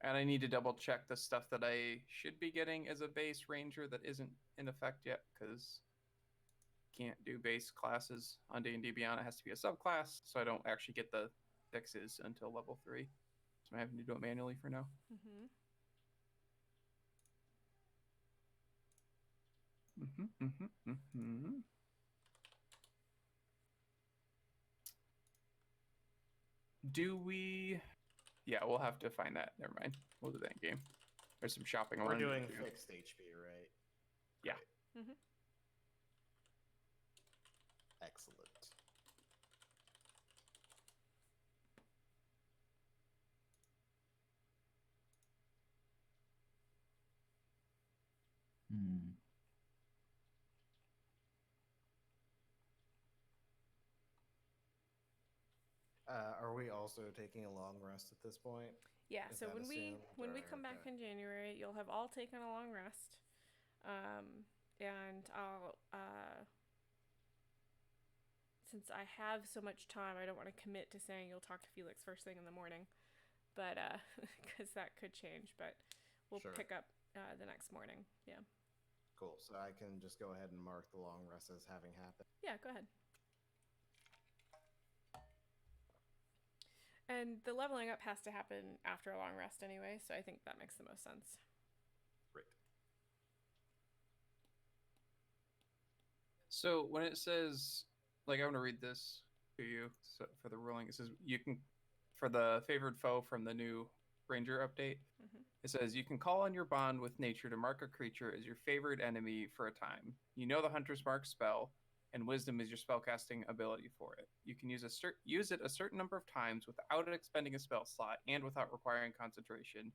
And I need to double check the stuff that I should be getting as a base ranger that isn't in effect yet, because can't do base classes on D&D Beyond. It has to be a subclass, so I don't actually get the fixes until level 3. So I'm having to do it manually for now. Mm-hmm. Do we? Yeah, we'll have to find that. Never mind. We'll do that in game. There's some shopping We're around. doing to do. fixed HP, right? Yeah. Mm-hmm. Excellent. Hmm. Are we also taking a long rest at this point? Yeah. Is So that when we assumed, or- come back okay. in January, you'll have all taken a long rest, and I'll since I have so much time, I don't want to commit to saying you'll talk to Felix first thing in the morning, but because that could change. But we'll Sure. pick up the next morning. Yeah. Cool. So I can just go ahead and mark the long rest as having happened. Yeah. Go ahead. And the leveling up has to happen after a long rest anyway, so I think that makes the most sense. Great. So when it says, like, I'm gonna read this to you for the ruling. It says you can, for the favored foe from the new Ranger update. Mhm. It says you can call on your bond with nature to mark a creature as your favored enemy for a time. You know the Hunter's Mark spell, and Wisdom is your spellcasting ability for it. You can use it a certain number of times without it expending a spell slot and without requiring concentration.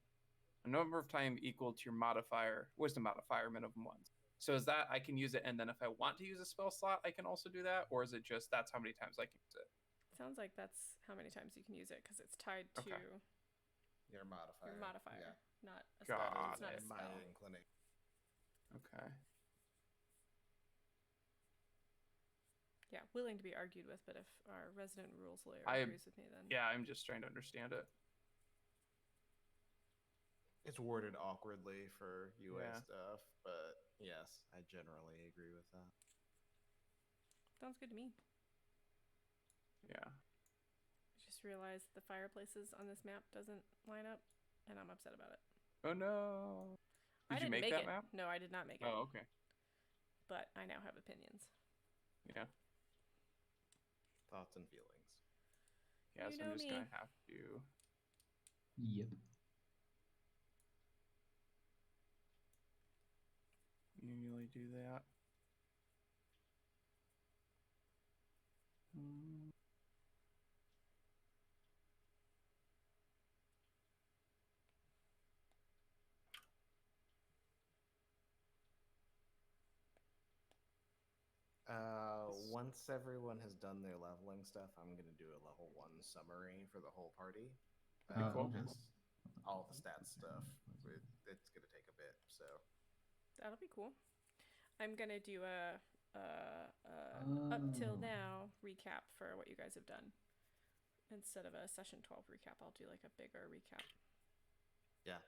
A number of time equal to your Wisdom modifier minimum once. So is that I can use it, and then if I want to use a spell slot, I can also do that, or is it just that's how many times I can use it? Sounds like that's how many times you can use it because it's tied to Okay. Your modifier. your modifier, Yeah. not a Got spell. It's not a it. My spell. inclination. Okay. Yeah, willing to be argued with, but if our resident rules lawyer I- agrees with me, then Yeah, I'm just trying to understand it. It's worded awkwardly for UA Yeah. stuff, but yes, I generally agree with that. sounds good to me. Yeah. I just realized the fireplaces on this map doesn't line up, and I'm upset about it. Oh no. I Did you didn't make that it. map? No, I did not make it. Oh, okay. But I now have opinions. Yeah. Thoughts and feelings. Yeah, You so know I'm just me. gonna have to. Yep. actually do that. Once everyone has done their leveling stuff, I'm gonna do a level 1 summary for the whole party. Cool. Just all the stats stuff. It's gonna take a bit, so. That'll be cool. I'm gonna do a up till now recap for what you guys have done. Instead of a session 12 recap, I'll do like a bigger recap. Yeah,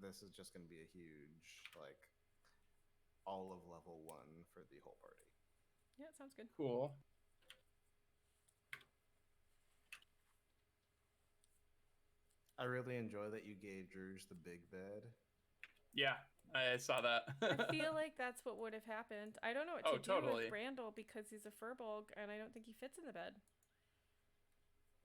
this is just gonna be a huge, like, all of level 1 for the whole party. Yeah, it sounds good. Cool. I really enjoy that you gave Druge the big bed. Yeah, I saw that. I feel like that's what would have happened. I don't know what to do totally. with Brandel because he's a furbolg and I don't think he fits in the bed.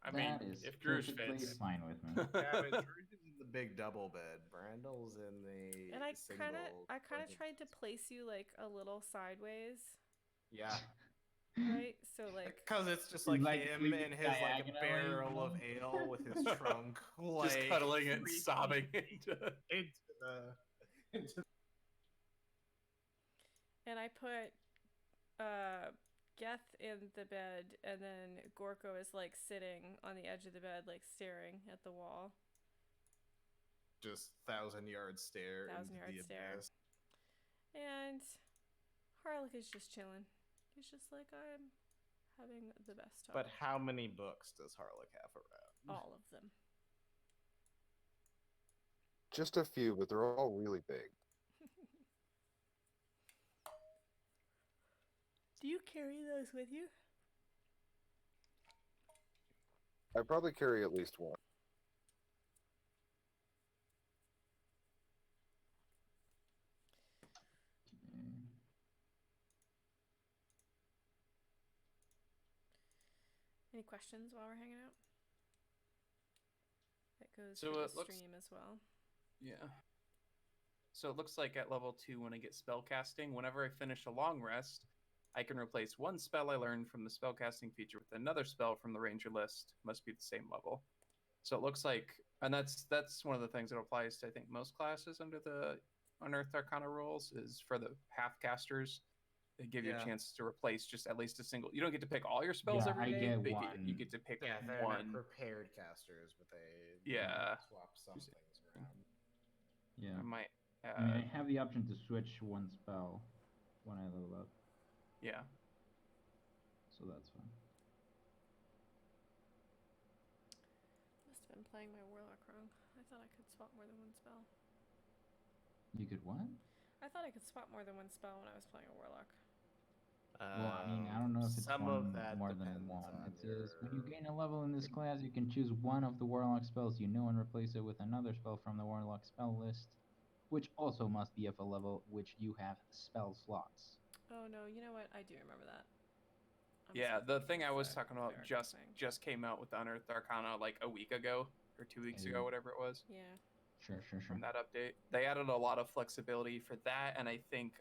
I mean, if Druge fits, fine with me. Yeah, but Druge is in the big double bed. Brandel's in the And I single. kind of tried to place you like a little sideways, Yeah. right? So like, Because it's just like Like him sleeping and his like diagonally, barrel of you ale with his trunk, like just cuddling it and 3 sobbing feet into. into and I put Geth in the bed, and then Gorko is like sitting on the edge of the bed, like staring at the wall. just 1,000-yard stare. 1,000-yard into the stare. abyss. And Harlock is just chilling. He's just like, I'm having the best time. But how many books does Harlock have around? All of them. Just a few, but they're all really big. Do you carry those with you? I probably carry at least one. Any questions while we're hanging out? That goes So for it the looks- stream as well. Yeah. So it looks like at level 2, when I get spellcasting, whenever I finish a long rest, I can replace one spell I learned from the spellcasting feature with another spell from the ranger list. Must be the same level. So it looks like, and that's one of the things that applies to I think most classes under the Unearthed Arcana rules is for the half casters. They give you a Yeah. chance to replace just at least a single. You don't get to pick all your spells Yeah, every I day, get but one. you get to pick Yeah, they're one. not prepared casters, but they Yeah. swap some things around. Yeah. I might. I mean, I have the option to switch one spell when I level up, Yeah. so that's fine. Must have been playing my Warlock wrong. I thought I could swap more than one spell. You could what? I thought I could swap more than one spell when I was playing a Warlock. Well, I mean, I don't know if it's some one of that more than depends one. on It says when you your- gain a level in this class, you can choose one of the Warlock spells you know and replace it with another spell from the Warlock spell list, which also must be of a level which you have spell slots. Oh no, you know what? I do remember that. I'm Yeah, so the confused thing I was that talking about Cleric just thing. just came out with the Unearthed Arcana like a week ago or 2 weeks ago, Mm. whatever it was, Yeah. Sure. from that update. They added a lot of flexibility for that, and I think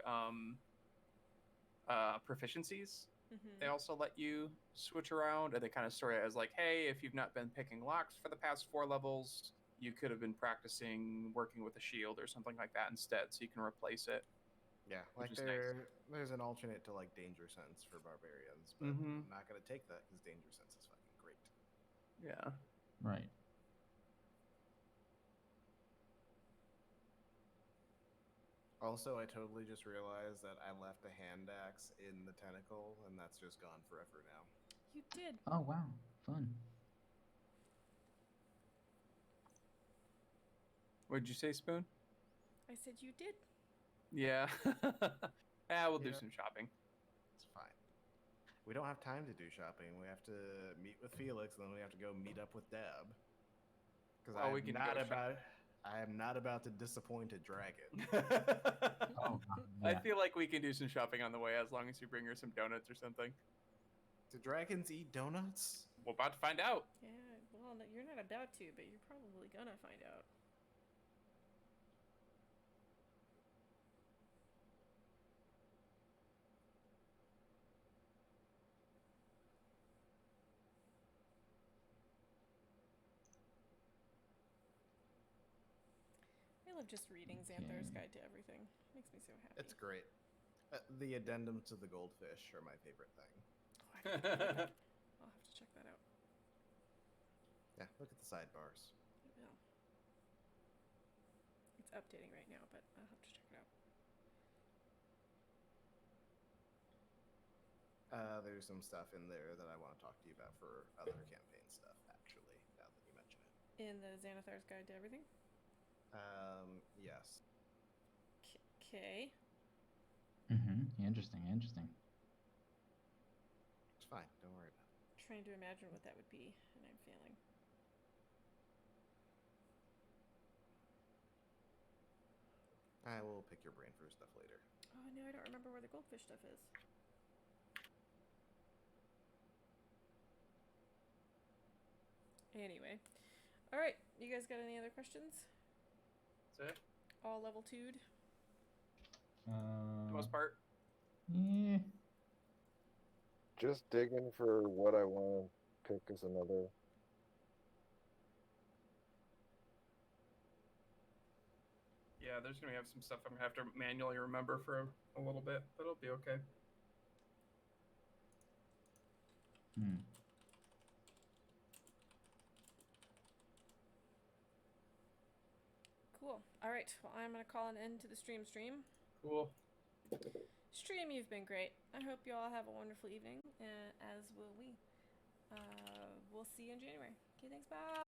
proficiencies. Mm-hmm. They also let you switch around, and they kind of store it as like, hey, if you've not been picking locks for the past 4 levels, you could have been practicing working with a shield or something like that instead, so you can replace it. Yeah, Which like is nice. there's an alternate to like Danger Sense for barbarians, but Mhm. I'm not gonna take that because Danger Sense is fucking great. Yeah. Right. Also, I totally just realized that I left a hand axe in the tentacle, and that's just gone forever now. You did. Oh wow, fun. What did you say, Spoon? I said you did. Yeah. Yeah, we'll do Yeah. some shopping. It's fine. We don't have time to do shopping. We have to meet with Felix, and then we have to go meet up with Deb. Because Well, we can go I am not about to disappoint a dragon. Oh, I yeah. feel like we can do some shopping on the way as long as you bring her some donuts or something. Do dragons eat donuts? We're about to find out. Yeah. Well, no, you're not about to, but you're probably gonna find out. love just reading Xanthar's Guide to Everything. Makes me so happy. It's great. The addendums to the goldfish are my favorite thing. I'll have to check that out. Yeah, look at the sidebars. I will. It's updating right now, but I'll have to check it out. There's some stuff in there that I want to talk to you about for other campaign stuff, actually, now that you mention it. In the Xanathar's Guide to Everything? Yes. Okay. Interesting. It's fine. Don't worry about it. Trying to imagine what that would be, and I'm failing. I will pick your brain for stuff later. Oh, no, I don't remember where the goldfish stuff is. Anyway. Alright, you guys got any other questions? That's it. All level 2'd? For the most part. Yeah. Just digging for what I want to pick as another. Yeah, there's gonna have some stuff I'm gonna have to manually remember for a little bit, but it'll be okay. Cool. Alright, well, I'm going to call an end to the stream. Cool. Stream, you've been great. I hope you all have a wonderful evening, as will we. We'll see you in January. Okay, thanks, bye.